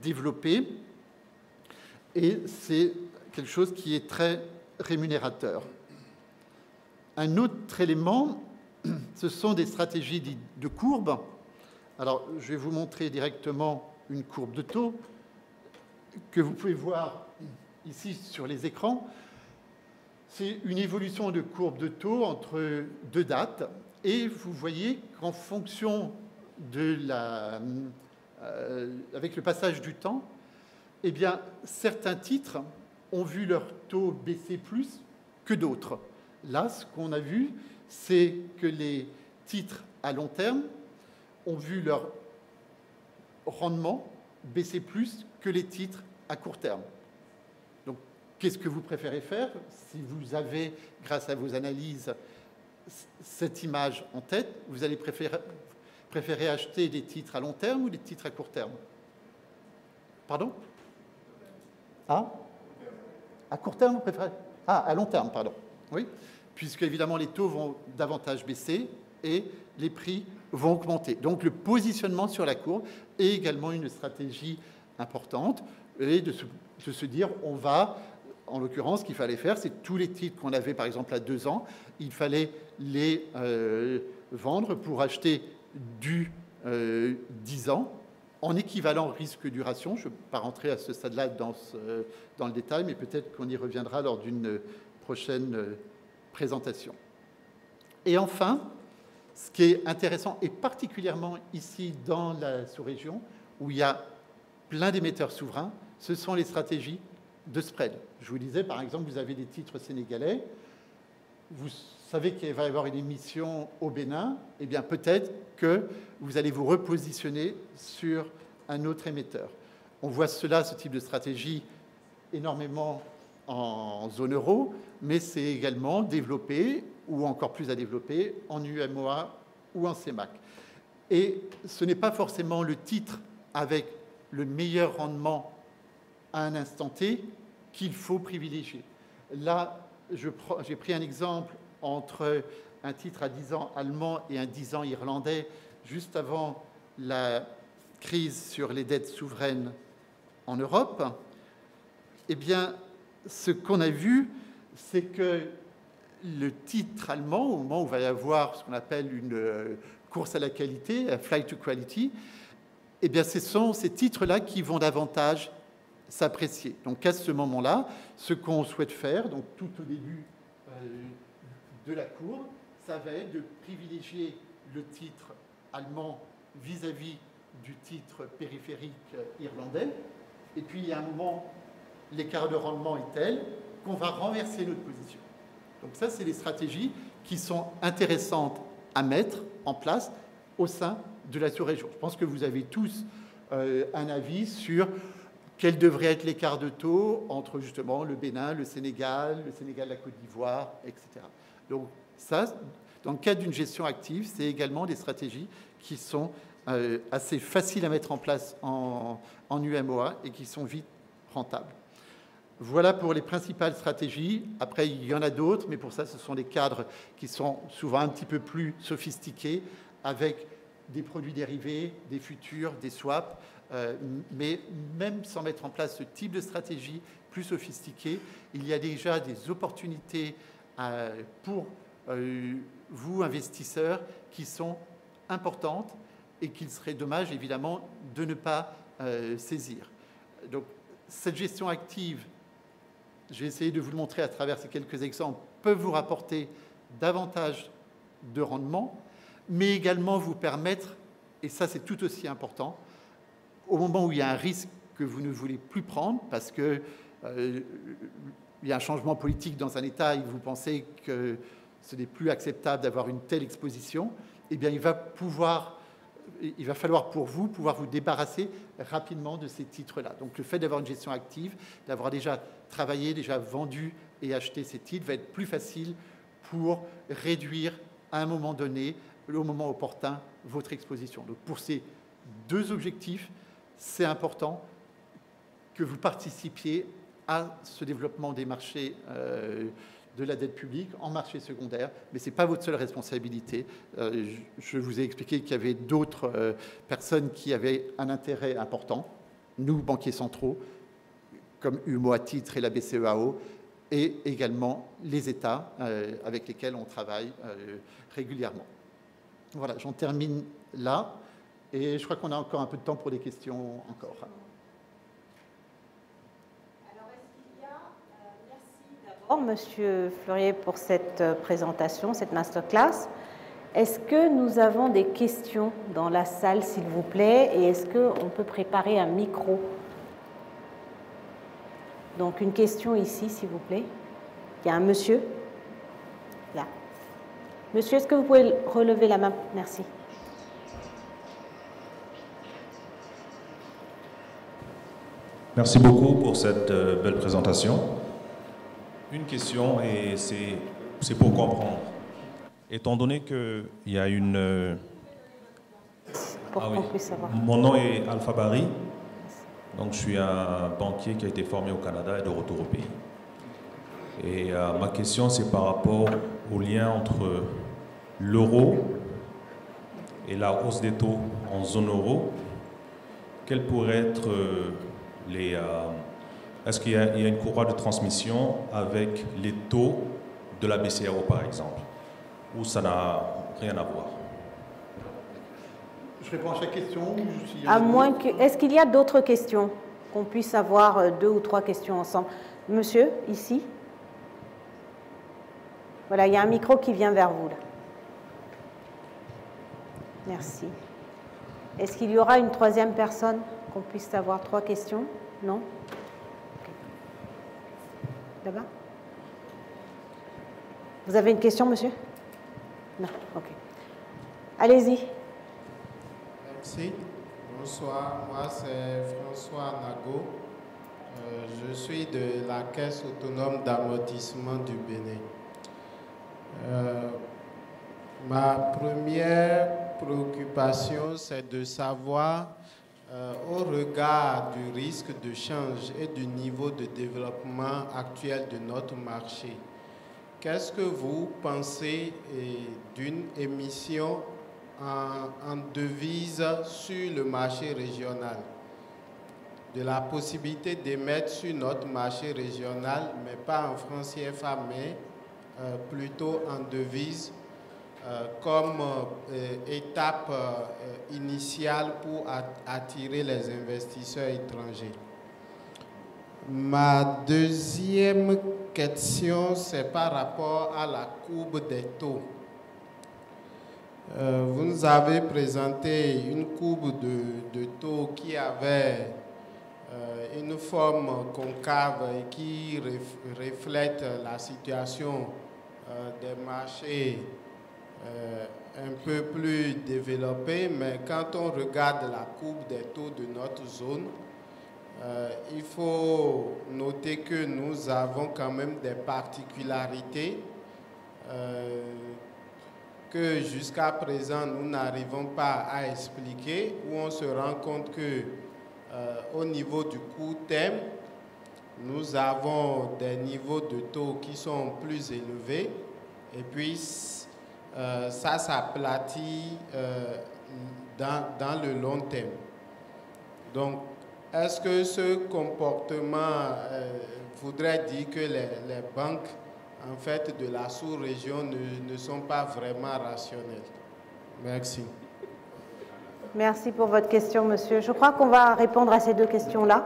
développer. Et c'est quelque chose qui est très rémunérateur. Un autre élément, ce sont des stratégies dites de courbes. Alors, je vais vous montrer directement une courbe de taux que vous pouvez voir ici sur les écrans. C'est une évolution de courbe de taux entre 2 dates. Et vous voyez qu'en fonction de avec le passage du temps, eh bien, certains titres ont vu leur taux baisser plus que d'autres. Là, ce qu'on a vu, c'est que les titres à long terme ont vu leur rendement baisser plus que les titres à court terme. Donc, qu'est-ce que vous préférez faire? Si vous avez, grâce à vos analyses, cette image en tête, vous allez préférer acheter des titres à long terme ou des titres à court terme? Pardon? Ah? À court terme, vous préférez? Ah, à long terme, pardon. Oui, puisque évidemment les taux vont davantage baisser et les prix vont augmenter. Donc le positionnement sur la courbe est également une stratégie importante et de se dire on va en l'occurrence, ce qu'il fallait faire, c'est tous les titres qu'on avait, par exemple, à 2 ans, il fallait les vendre pour acheter du 10 ans en équivalent risque-duration. Je ne vais pas rentrer à ce stade-là dans le détail, mais peut-être qu'on y reviendra lors d'une prochaine présentation. Et enfin, ce qui est intéressant, et particulièrement ici dans la sous-région, où il y a plein d'émetteurs souverains, ce sont les stratégies de spread. Je vous disais, par exemple, vous avez des titres sénégalais, vous savez qu'il va y avoir une émission au Bénin, eh bien peut-être que vous allez vous repositionner sur un autre émetteur. On voit cela, ce type de stratégie, énormément en zone euro, mais c'est également développé, ou encore plus à développer, en UMOA ou en CEMAC. Et ce n'est pas forcément le titre avec le meilleur rendement à un instant T qu'il faut privilégier. Là, j'ai pris un exemple entre un titre à 10 ans allemand et un 10 ans irlandais, juste avant la crise sur les dettes souveraines en Europe. Eh bien, ce qu'on a vu, c'est que le titre allemand, au moment où il va y avoir ce qu'on appelle une course à la qualité, un flight to quality, eh bien, ce sont ces titres-là qui vont davantage s'apprécier. Donc, à ce moment-là, ce qu'on souhaite faire, donc tout au début de la courbe, ça va être de privilégier le titre allemand vis-à-vis du titre périphérique irlandais. Et puis, il y a un moment, l'écart de rendement est tel qu'on va renverser notre position. Donc ça, c'est les stratégies qui sont intéressantes à mettre en place au sein de la sous-région. Je pense que vous avez tous un avis sur quel devrait être l'écart de taux entre justement le Bénin, le Sénégal, la Côte d'Ivoire, etc. Donc ça, dans le cadre d'une gestion active, c'est également des stratégies qui sont assez faciles à mettre en place en UMOA et qui sont vite rentables. Voilà pour les principales stratégies. Après, il y en a d'autres, mais pour ça, ce sont des cadres qui sont souvent un petit peu plus sophistiqués, avec des produits dérivés, des futurs, des swaps. Mais même sans mettre en place ce type de stratégie plus sophistiquée, il y a déjà des opportunités pour vous, investisseurs, qui sont importantes et qu'il serait dommage, évidemment, de ne pas saisir. Donc, cette gestion active, j'ai essayé de vous le montrer à travers ces quelques exemples, peut vous rapporter davantage de rendement, mais également vous permettre, et ça c'est tout aussi important, au moment où il y a un risque que vous ne voulez plus prendre, parce qu'il y a un changement politique dans un État et vous pensez que ce n'est plus acceptable d'avoir une telle exposition, eh bien il va falloir pour vous pouvoir vous débarrasser rapidement de ces titres-là. Donc le fait d'avoir une gestion active, d'avoir déjà travaillé, déjà vendu et acheté ces titres, va être plus facile pour réduire à un moment donné, au moment opportun, votre exposition. Donc pour ces deux objectifs, c'est important que vous participiez à ce développement des marchés de la dette publique en marché secondaire, mais ce n'est pas votre seule responsabilité. Je vous ai expliqué qu'il y avait d'autres personnes qui avaient un intérêt important, nous, banquiers centraux, comme UMOA Titres et la BCEAO, et également les États avec lesquels on travaille régulièrement. Voilà, j'en termine là, et je crois qu'on a encore un peu de temps pour des questions encore.
Monsieur Fleurier, pour cette présentation, cette masterclass. Est-ce que nous avons des questions dans la salle, s'il vous plaît, et est-ce qu'on peut préparer un micro? Donc, une question ici, s'il vous plaît. Il y a un monsieur. Là. Monsieur, est-ce que vous pouvez relever la main? Merci.
Merci beaucoup pour cette belle présentation. Une question, et c'est pour comprendre. Étant donné qu'il y a une...
Pour qu'on puisse savoir.
Mon nom est Alpha Barry. Donc, je suis un banquier qui a été formé au Canada et de retour au pays. Et ma question, c'est par rapport au lien entre l'euro et la hausse des taux en zone euro. Quels pourraient être est-ce qu'il y a une courroie de transmission avec les taux de la BCEAO, par exemple, ou ça n'a rien à voir?
Je réponds à chaque question.
À moins que... Est-ce qu'il y a d'autres questions? Qu'on puisse avoir 2 ou 3 questions ensemble. Monsieur, ici. Voilà, il y a un micro qui vient vers vous, là. Merci. Est-ce qu'il y aura une 3e personne, qu'on puisse avoir 3 questions? Non? Okay. Là-bas? Vous avez une question, monsieur? Non? Ok. Allez-y.
Merci. Bonsoir, moi c'est François Nago. Je suis de la Caisse autonome d'amortissement du Bénin. Ma première préoccupation, c'est de savoir, au regard du risque de change et du niveau de développement actuel de notre marché, qu'est-ce que vous pensez d'une émission en devise sur le marché régional, de la possibilité d'émettre sur notre marché régional, mais pas en francs CFA, mais plutôt en devise, comme étape initiale pour attirer les investisseurs étrangers. Ma deuxième question, c'est par rapport à la courbe des taux. Vous nous avez présenté une courbe de taux qui avait une forme concave et qui reflète la situation des marchés un peu plus développés, mais quand on regarde la courbe des taux de notre zone, il faut noter que nous avons quand même des particularités que jusqu'à présent nous n'arrivons pas à expliquer, où on se rend compte que au niveau du court terme, nous avons des niveaux de taux qui sont plus élevés et puis ça s'aplatit dans le long terme. Donc, est-ce que ce comportement voudrait dire que les banques en fait de la sous-région ne sont pas vraiment rationnelles? Merci.
Merci pour votre question, monsieur. Je crois qu'on va répondre à ces 2 questions-là,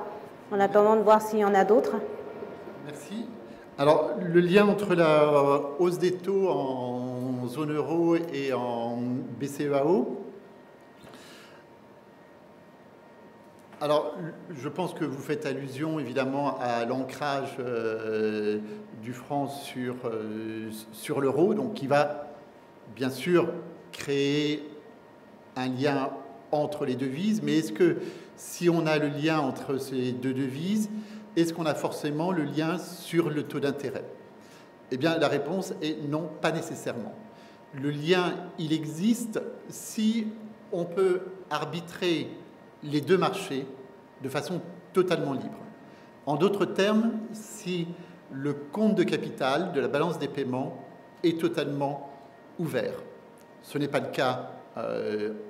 en attendant de voir s'il y en a d'autres.
Merci. Alors, le lien entre la hausse des taux en zone euro et en BCEAO. Alors, je pense que vous faites allusion évidemment à l'ancrage du franc sur l'euro, donc qui va bien sûr créer un lien entre les devises, mais est-ce que si on a le lien entre ces 2 devises, est-ce qu'on a forcément le lien sur le taux d'intérêt? Eh bien, la réponse est non, pas nécessairement. Le lien, il existe si on peut arbitrer les 2 marchés de façon totalement libre. En d'autres termes, si le compte de capital de la balance des paiements est totalement ouvert. Ce n'est pas le cas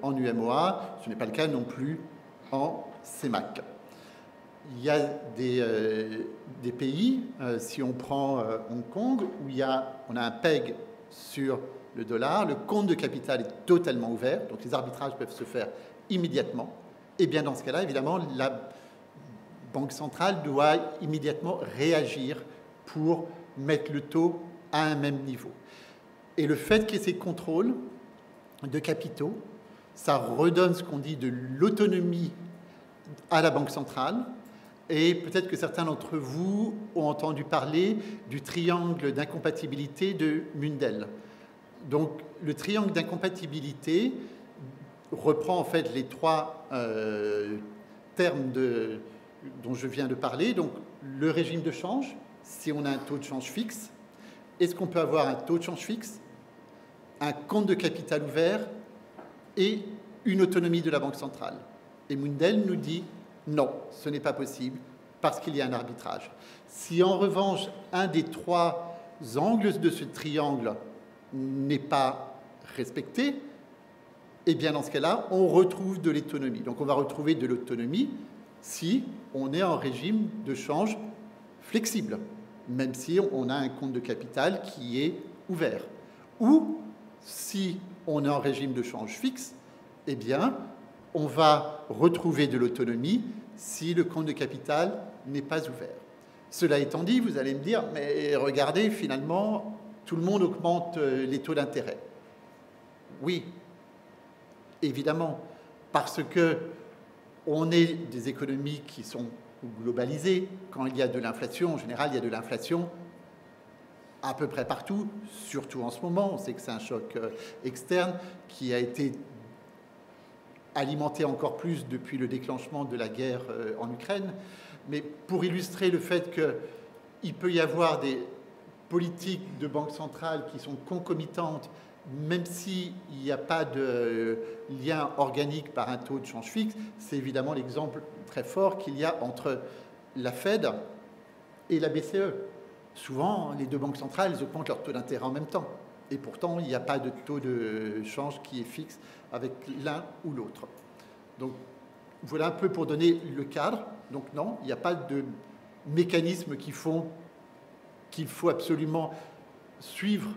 en UMOA, ce n'est pas le cas non plus en CEMAC. Il y a des pays, si on prend Hong Kong, où on a un PEG sur le dollar, le compte de capital est totalement ouvert, donc les arbitrages peuvent se faire immédiatement. Et bien dans ce cas-là, évidemment, la Banque centrale doit immédiatement réagir pour mettre le taux à un même niveau. Et le fait qu'il y ait ces contrôles de capitaux, ça redonne ce qu'on dit de l'autonomie à la Banque centrale. Et peut-être que certains d'entre vous ont entendu parler du triangle d'incompatibilité de Mundell. Donc, le triangle d'incompatibilité reprend en fait les 3 termes dont je viens de parler. Donc, le régime de change, si on a un taux de change fixe. Est-ce qu'on peut avoir un taux de change fixe, un compte de capital ouvert et une autonomie de la Banque centrale? Et Mundell nous dit non, ce n'est pas possible parce qu'il y a un arbitrage. Si en revanche, un des 3 angles de ce triangle n'est pas respecté, et bien dans ce cas-là, on retrouve de l'autonomie. Donc on va retrouver de l'autonomie si on est en régime de change flexible, même si on a un compte de capital qui est ouvert. Ou si on est en régime de change fixe, eh bien, on va retrouver de l'autonomie si le compte de capital n'est pas ouvert. Cela étant dit, vous allez me dire, mais regardez, finalement, tout le monde augmente les taux d'intérêt. Oui, évidemment, parce que on est des économies qui sont globalisées. Quand il y a de l'inflation, en général, il y a de l'inflation à peu près partout, surtout en ce moment. On sait que c'est un choc externe qui a été alimenté encore plus depuis le déclenchement de la guerre en Ukraine. Mais pour illustrer le fait qu'il peut y avoir des politiques de banque centrale qui sont concomitantes, même s'il n'y a pas de lien organique par un taux de change fixe, c'est évidemment l'exemple très fort qu'il y a entre la Fed et la BCE. Souvent, les deux banques centrales, elles augmentent leur taux d'intérêt en même temps. Et pourtant, il n'y a pas de taux de change qui est fixe avec l'un ou l'autre. Donc, voilà un peu pour donner le cadre. Donc non, il n'y a pas de mécanismes qui font qu'il faut absolument suivre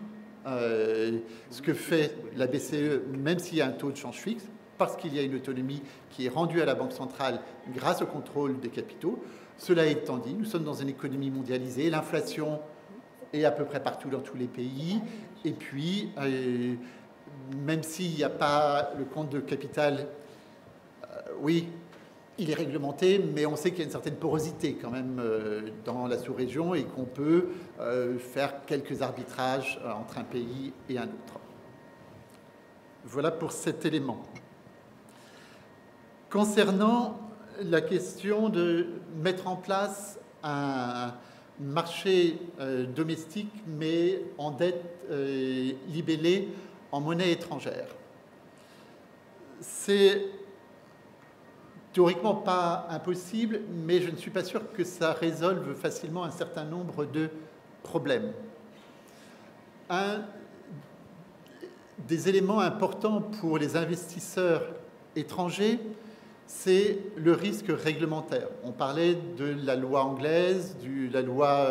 ce que fait la BCE, même s'il y a un taux de change fixe, parce qu'il y a une autonomie qui est rendue à la Banque centrale grâce au contrôle des capitaux. Cela étant dit, nous sommes dans une économie mondialisée, l'inflation est à peu près partout dans tous les pays, et puis, même s'il n'y a pas le compte de capital, oui, il est réglementé, mais on sait qu'il y a une certaine porosité quand même dans la sous-région et qu'on peut faire quelques arbitrages entre un pays et un autre. Voilà pour cet élément. Concernant la question de mettre en place un marché domestique, mais en dette libellée en monnaie étrangère, c'est théoriquement pas impossible, mais je ne suis pas sûr que ça résolve facilement un certain nombre de problèmes. Un des éléments importants pour les investisseurs étrangers, c'est le risque réglementaire. On parlait de la loi anglaise, de la loi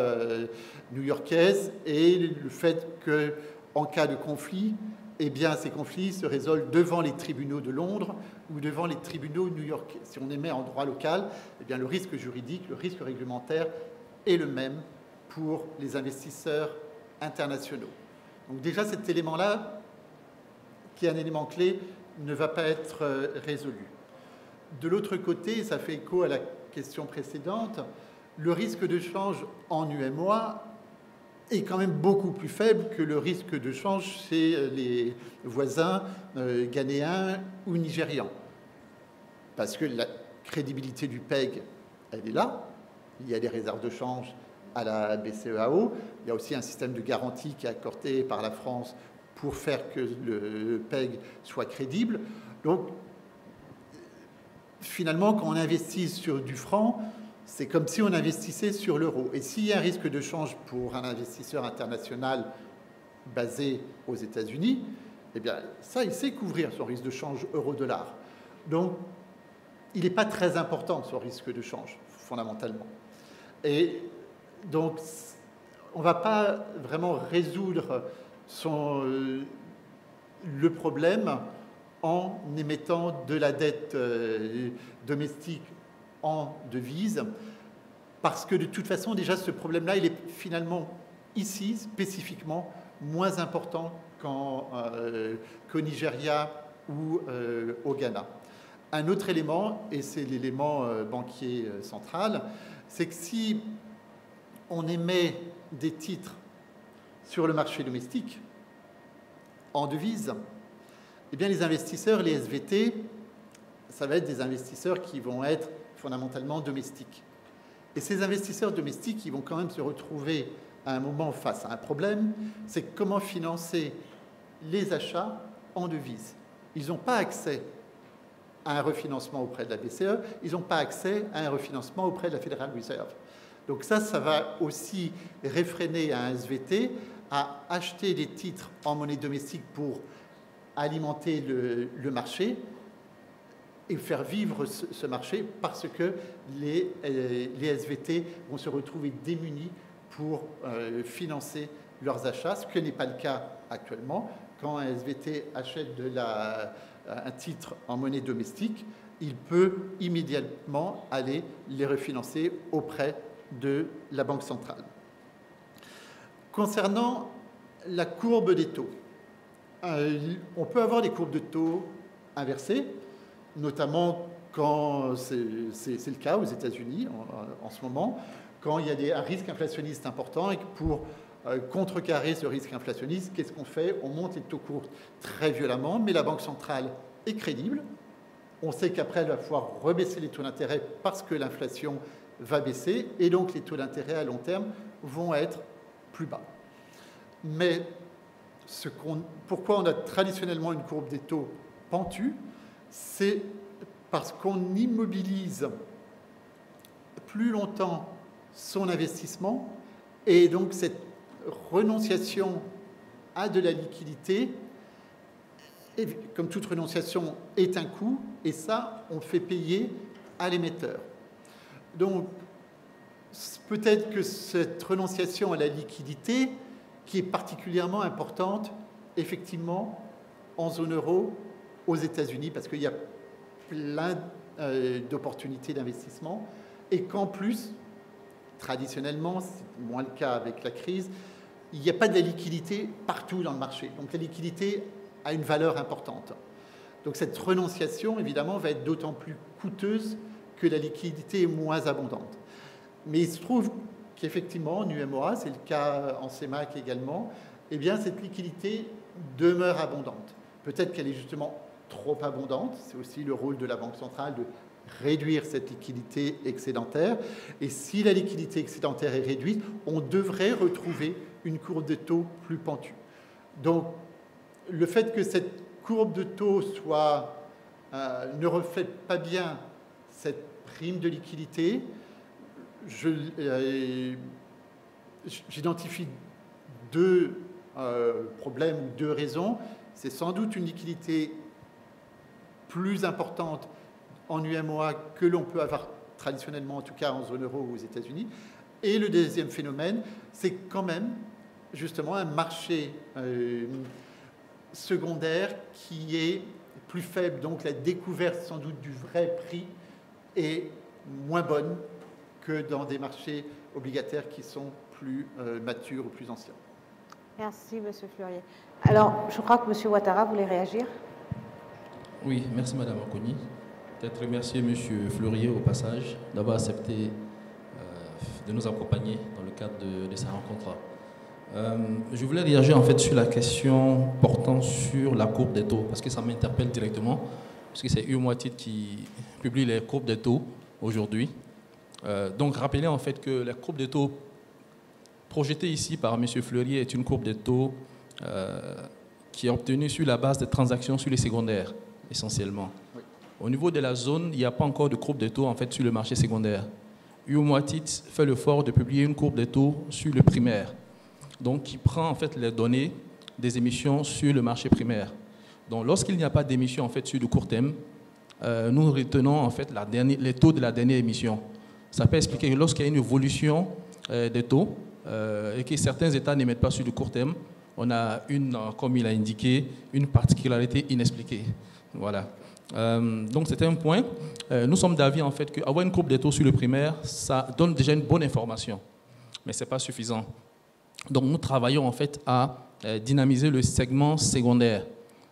new-yorkaise, et le fait qu'en cas de conflit, eh bien, ces conflits se résolvent devant les tribunaux de Londres ou devant les tribunaux new-yorkais. Si on émet en droit local, eh bien, le risque juridique, le risque réglementaire est le même pour les investisseurs internationaux. Donc déjà, cet élément-là, qui est un élément clé, ne va pas être résolu. De l'autre côté, ça fait écho à la question précédente, le risque de change en UMOA est quand même beaucoup plus faible que le risque de change chez les voisins ghanéens ou nigérians. Parce que la crédibilité du PEG, elle est là. Il y a des réserves de change à la BCEAO. Il y a aussi un système de garantie qui est accordé par la France pour faire que le PEG soit crédible. Donc, finalement, quand on investit sur du franc, c'est comme si on investissait sur l'euro. Et s'il y a un risque de change pour un investisseur international basé aux États-Unis, eh bien, ça, il sait couvrir son risque de change euro-dollar. Donc, il n'est pas très important, ce risque de change, fondamentalement. Et donc, on ne va pas vraiment résoudre le problème en émettant de la dette domestique en devise, parce que de toute façon, déjà, ce problème-là, il est finalement ici, spécifiquement, moins important qu'au Nigeria ou au Ghana. Un autre élément, et c'est l'élément banquier central, c'est que si on émet des titres sur le marché domestique en devise, eh bien, les investisseurs, les SVT, ça va être des investisseurs qui vont être fondamentalement domestiques. Et ces investisseurs domestiques, ils vont quand même se retrouver à un moment face à un problème, c'est comment financer les achats en devises. Ils n'ont pas accès à un refinancement auprès de la BCE, ils n'ont pas accès à un refinancement auprès de la Federal Reserve. Donc ça va aussi réfréner à un SVT à acheter des titres en monnaie domestique pour alimenter le marché, et faire vivre ce marché parce que les SVT vont se retrouver démunis pour financer leurs achats, ce que n'est pas le cas actuellement. Quand un SVT achète un titre en monnaie domestique, il peut immédiatement aller les refinancer auprès de la Banque centrale. Concernant la courbe des taux, on peut avoir des courbes de taux inversées, notamment quand c'est le cas aux États-Unis en ce moment, quand il y a un risque inflationniste important et que pour contrecarrer ce risque inflationniste, qu'est-ce qu'on fait? On monte les taux courts très violemment, mais la Banque centrale est crédible. On sait qu'après, elle va pouvoir rebaisser les taux d'intérêt parce que l'inflation va baisser et donc les taux d'intérêt à long terme vont être plus bas. Mais pourquoi on a traditionnellement une courbe des taux pentue? C'est parce qu'on immobilise plus longtemps son investissement et donc cette renonciation à de la liquidité, comme toute renonciation, est un coût et ça, on fait payer à l'émetteur. Donc, peut-être que cette renonciation à la liquidité, qui est particulièrement importante, effectivement, en zone euro, aux États-Unis, parce qu'il y a plein d'opportunités d'investissement, et qu'en plus, traditionnellement, c'est moins le cas avec la crise, il n'y a pas de la liquidité partout dans le marché. Donc la liquidité a une valeur importante. Donc cette renonciation, évidemment, va être d'autant plus coûteuse que la liquidité est moins abondante. Mais il se trouve qu'effectivement, en UMOA, c'est le cas en CEMAC également, eh bien, cette liquidité demeure abondante. Peut-être qu'elle est justement trop abondante, c'est aussi le rôle de la Banque centrale de réduire cette liquidité excédentaire. Et si la liquidité excédentaire est réduite, on devrait retrouver une courbe de taux plus pentue. Donc, le fait que cette courbe de taux ne reflète pas bien cette prime de liquidité, j'identifie deux problèmes ou deux raisons. C'est sans doute une liquidité plus importante en UMOA que l'on peut avoir traditionnellement, en tout cas en zone euro ou aux États-Unis. Et le deuxième phénomène, c'est quand même justement un marché secondaire qui est plus faible. Donc la découverte sans doute du vrai prix est moins bonne que dans des marchés obligataires qui sont plus matures ou plus anciens.
Merci, M. Fleurier. Alors, je crois que M. Ouattara voulait réagir.
Oui, merci Mme Okoni. Peut-être remercier M. Fleurier au passage d'avoir accepté de nous accompagner dans le cadre de sa rencontre. Je voulais réagir en fait sur la question portant sur la courbe des taux, parce que ça m'interpelle directement, parce que c'est UMOA Titres qui publie les courbes des taux aujourd'hui. Donc rappelez en fait que la courbe des taux projetée ici par M. Fleurier est une courbe des taux qui est obtenue sur la base des transactions sur les secondaires, essentiellement. Oui. Au niveau de la zone, il n'y a pas encore de courbe des taux en fait sur le marché secondaire. UMOA Titres fait l'effort de publier une courbe des taux sur le primaire, donc qui prend en fait les données des émissions sur le marché primaire. Donc lorsqu'il n'y a pas d'émission en fait sur le court terme, nous retenons en fait les taux de la dernière émission. Ça peut expliquer que lorsqu'il y a une évolution des taux et que certains États n'émettent pas sur le court terme, on a comme il a indiqué, une particularité inexpliquée. Voilà. Donc c'est un point. Nous sommes d'avis en fait qu'avoir une courbe des taux sur le primaire, ça donne déjà une bonne information, mais ce n'est pas suffisant. Donc nous travaillons en fait à dynamiser le segment secondaire.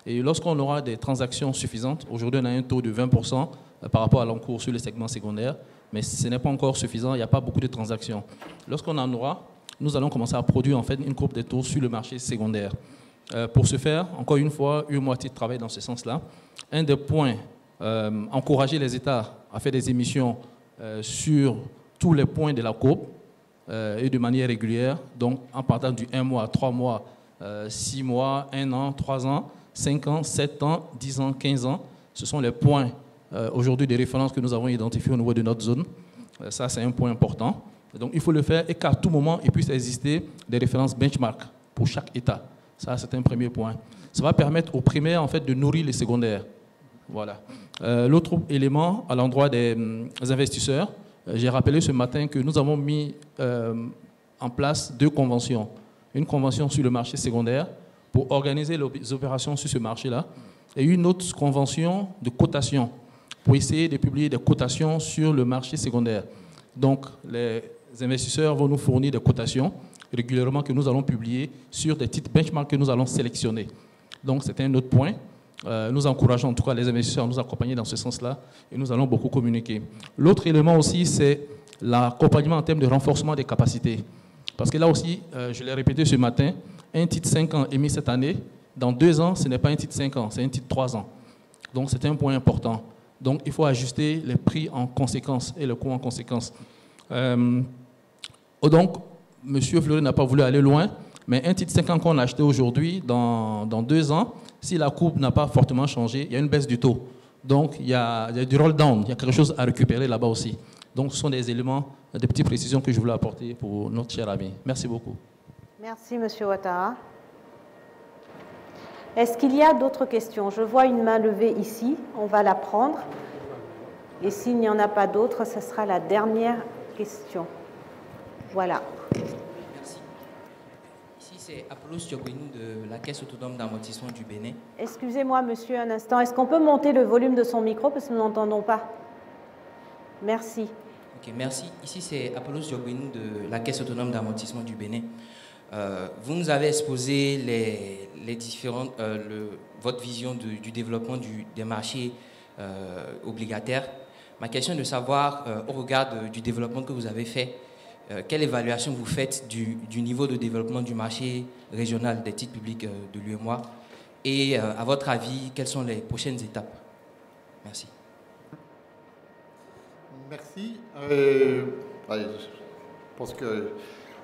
Et lorsqu'on aura des transactions suffisantes, aujourd'hui on a un taux de 20% par rapport à l'encours sur le segment secondaire, mais ce n'est pas encore suffisant, il n'y a pas beaucoup de transactions. Lorsqu'on en aura, nous allons commencer à produire en fait une courbe des taux sur le marché secondaire. Pour ce faire, encore une fois, UMOA Titres travaille dans ce sens-là. Un des points, encourager les États à faire des émissions sur tous les points de la courbe et de manière régulière, donc en partant du 1 mois, 3 mois, 6 mois, 1 an, 3 ans, 5 ans, 7 ans, 10 ans, 15 ans. Ce sont les points aujourd'hui de référence que nous avons identifiés au niveau de notre zone. Ça, c'est un point important. Donc, il faut le faire et qu'à tout moment, il puisse exister des références benchmark pour chaque État. Ça, c'est un premier point. Ça va permettre aux primaires, en fait, de nourrir les secondaires. Voilà. L'autre élément, à l'endroit des investisseurs, j'ai rappelé ce matin que nous avons mis en place 2 conventions. Une convention sur le marché secondaire pour organiser les opérations sur ce marché-là et une autre convention de cotation pour essayer de publier des cotations sur le marché secondaire. Donc, les investisseurs vont nous fournir des cotations régulièrement que nous allons publier sur des titres benchmark que nous allons sélectionner. Donc, c'est un autre point. Nous encourageons en tout cas les investisseurs à nous accompagner dans ce sens-là et nous allons beaucoup communiquer. L'autre élément aussi, c'est l'accompagnement en termes de renforcement des capacités. Parce que là aussi, je l'ai répété ce matin, un titre 5 ans émis cette année, dans 2 ans, ce n'est pas un titre 5 ans, c'est un titre 3 ans. Donc, c'est un point important. Donc, il faut ajuster les prix en conséquence et le coût en conséquence. Donc, M. Fleury n'a pas voulu aller loin, mais un titre 5 ans qu'on a acheté aujourd'hui, dans 2 ans, si la courbe n'a pas fortement changé, il y a une baisse du taux. Donc, il y a du roll-down, il y a quelque chose à récupérer là-bas aussi. Donc, ce sont des éléments, des petites précisions que je voulais apporter pour notre cher ami. Merci beaucoup.
Merci, M. Ouattara. Est-ce qu'il y a d'autres questions? Je vois une main levée ici, on va la prendre. Et s'il n'y en a pas d'autres, ce sera la dernière question. Voilà.
Merci. Ici, c'est Apollos Diogbenou de la Caisse autonome d'amortissement du Bénin.
Excusez-moi, monsieur, un instant. Est-ce qu'on peut monter le volume de son micro parce que nous n'entendons pas? Merci.
Ok, merci. Ici, c'est Apollos Diogbenou de la Caisse autonome d'amortissement du Bénin. Vous nous avez exposé les différentes, votre vision du développement des marchés obligataires. Ma question est de savoir, au regard du développement que vous avez fait, quelle évaluation vous faites du niveau de développement du marché régional des titres publics de l'UEMOA et, à votre avis, quelles sont les prochaines étapes? Merci.
Merci. Je pense que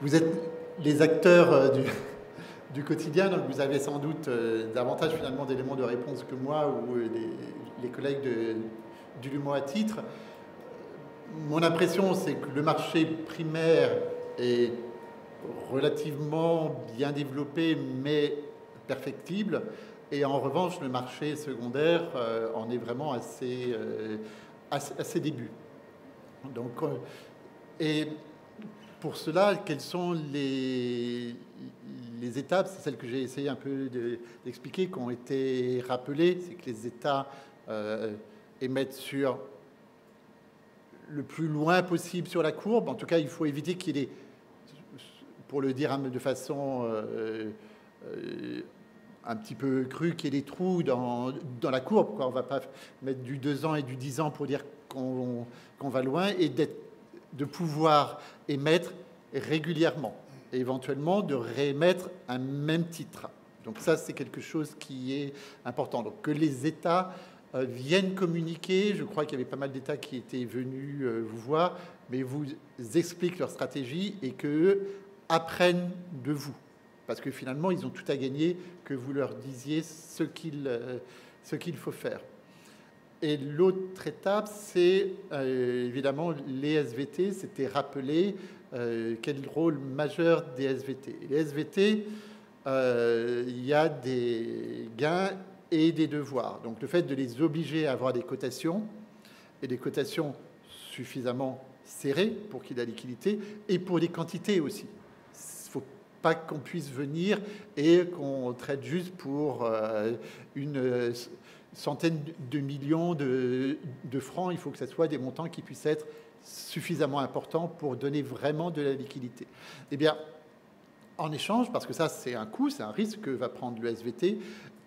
vous êtes les acteurs du quotidien, donc vous avez sans doute davantage finalement d'éléments de réponse que moi ou les collègues du LUMO à titre. Mon impression, c'est que le marché primaire est relativement bien développé, mais perfectible. Et en revanche, le marché secondaire en est vraiment à ses débuts. Donc, et pour cela, quelles sont les étapes? C'est celles que j'ai essayé un peu d'expliquer, qui ont été rappelées. C'est que les États émettent sur le plus loin possible sur la courbe. En tout cas, il faut éviter qu'il y ait, pour le dire de façon un petit peu crue, qu'il y ait des trous dans la courbe. On ne va pas mettre du 2 ans et du 10 ans pour dire qu'on va loin, et de pouvoir émettre régulièrement, et éventuellement de réémettre un même titre. Donc ça, c'est quelque chose qui est important. Donc que les États viennent communiquer. Je crois qu'il y avait pas mal d'États qui étaient venus vous voir, mais vous expliquent leur stratégie et qu'eux apprennent de vous. Parce que finalement, ils ont tout à gagner que vous leur disiez ce qu'il faut faire. Et l'autre étape, c'est évidemment les SVT. C'était rappeler quel rôle majeur des SVT. Les SVT, il y a des gains et des devoirs. Donc le fait de les obliger à avoir des cotations, et des cotations suffisamment serrées pour qu'il y ait de la liquidité, et pour des quantités aussi. Il ne faut pas qu'on puisse venir et qu'on traite juste pour une centaine de millions de francs. Il faut que ce soit des montants qui puissent être suffisamment importants pour donner vraiment de la liquidité. Eh bien, en échange, parce que ça c'est un coût, c'est un risque que va prendre le SVT,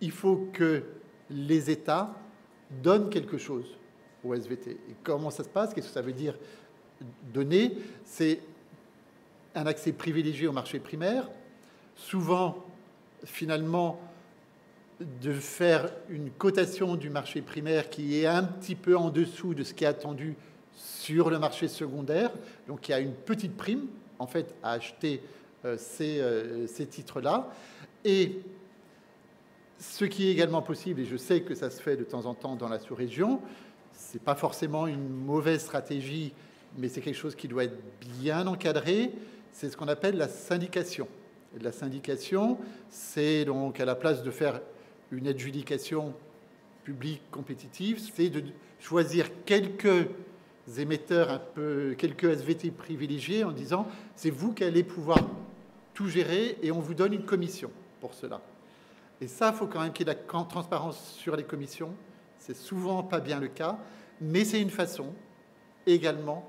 il faut que les États donnent quelque chose au SVT. Et comment ça se passe? Qu'est-ce que ça veut dire donner? C'est un accès privilégié au marché primaire, souvent finalement de faire une cotation du marché primaire qui est un petit peu en dessous de ce qui est attendu sur le marché secondaire. Donc il y a une petite prime en fait à acheter ces titres-là. Et ce qui est également possible, et je sais que ça se fait de temps en temps dans la sous-région, ce n'est pas forcément une mauvaise stratégie, mais c'est quelque chose qui doit être bien encadré, c'est ce qu'on appelle la syndication. Et la syndication, c'est donc à la place de faire une adjudication publique compétitive, c'est de choisir quelques émetteurs, quelques SVT privilégiés en disant c'est vous qui allez pouvoir tout gérer et on vous donne une commission pour cela. Et ça, il faut quand même qu'il y ait de la transparence sur les commissions. C'est souvent pas bien le cas, mais c'est une façon également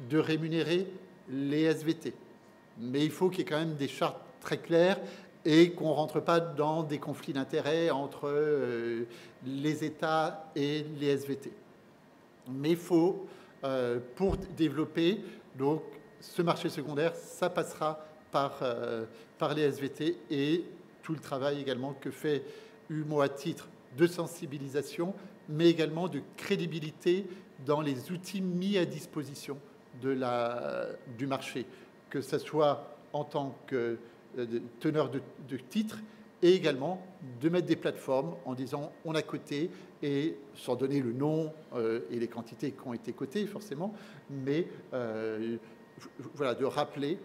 de rémunérer les SVT. Mais il faut qu'il y ait quand même des chartes très claires et qu'on ne rentre pas dans des conflits d'intérêts entre les États et les SVT. Mais il faut, pour développer donc, ce marché secondaire, ça passera par les SVT et tout le travail également que fait UMO à titre de sensibilisation, mais également de crédibilité dans les outils mis à disposition du marché, que ce soit en tant que teneur de titres et également de mettre des plateformes en disant on a coté et sans donner le nom et les quantités qui ont été cotées forcément, mais voilà, de rappeler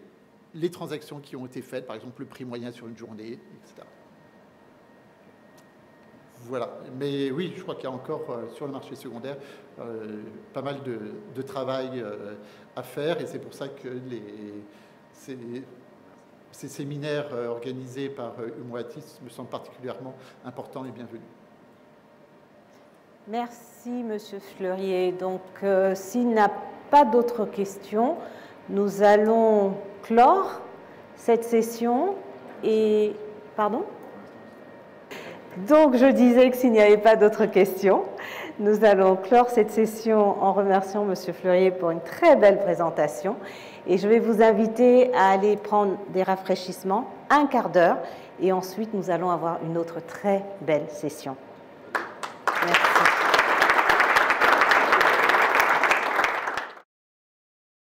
les transactions qui ont été faites, par exemple le prix moyen sur une journée, etc. Voilà, mais oui, je crois qu'il y a encore sur le marché secondaire pas mal de travail à faire et c'est pour ça que ces séminaires organisés par UMO ATIS me semblent particulièrement importants et bienvenus.
Merci, Monsieur Fleurier. Donc, s'il n'y a pas d'autres questions, nous allons clore cette session et... Pardon ? Donc, je disais que s'il n'y avait pas d'autres questions, nous allons clore cette session en remerciant M. Fleurier pour une très belle présentation. Et je vais vous inviter à aller prendre des rafraîchissements, un quart d'heure, et ensuite nous allons avoir une autre très belle session.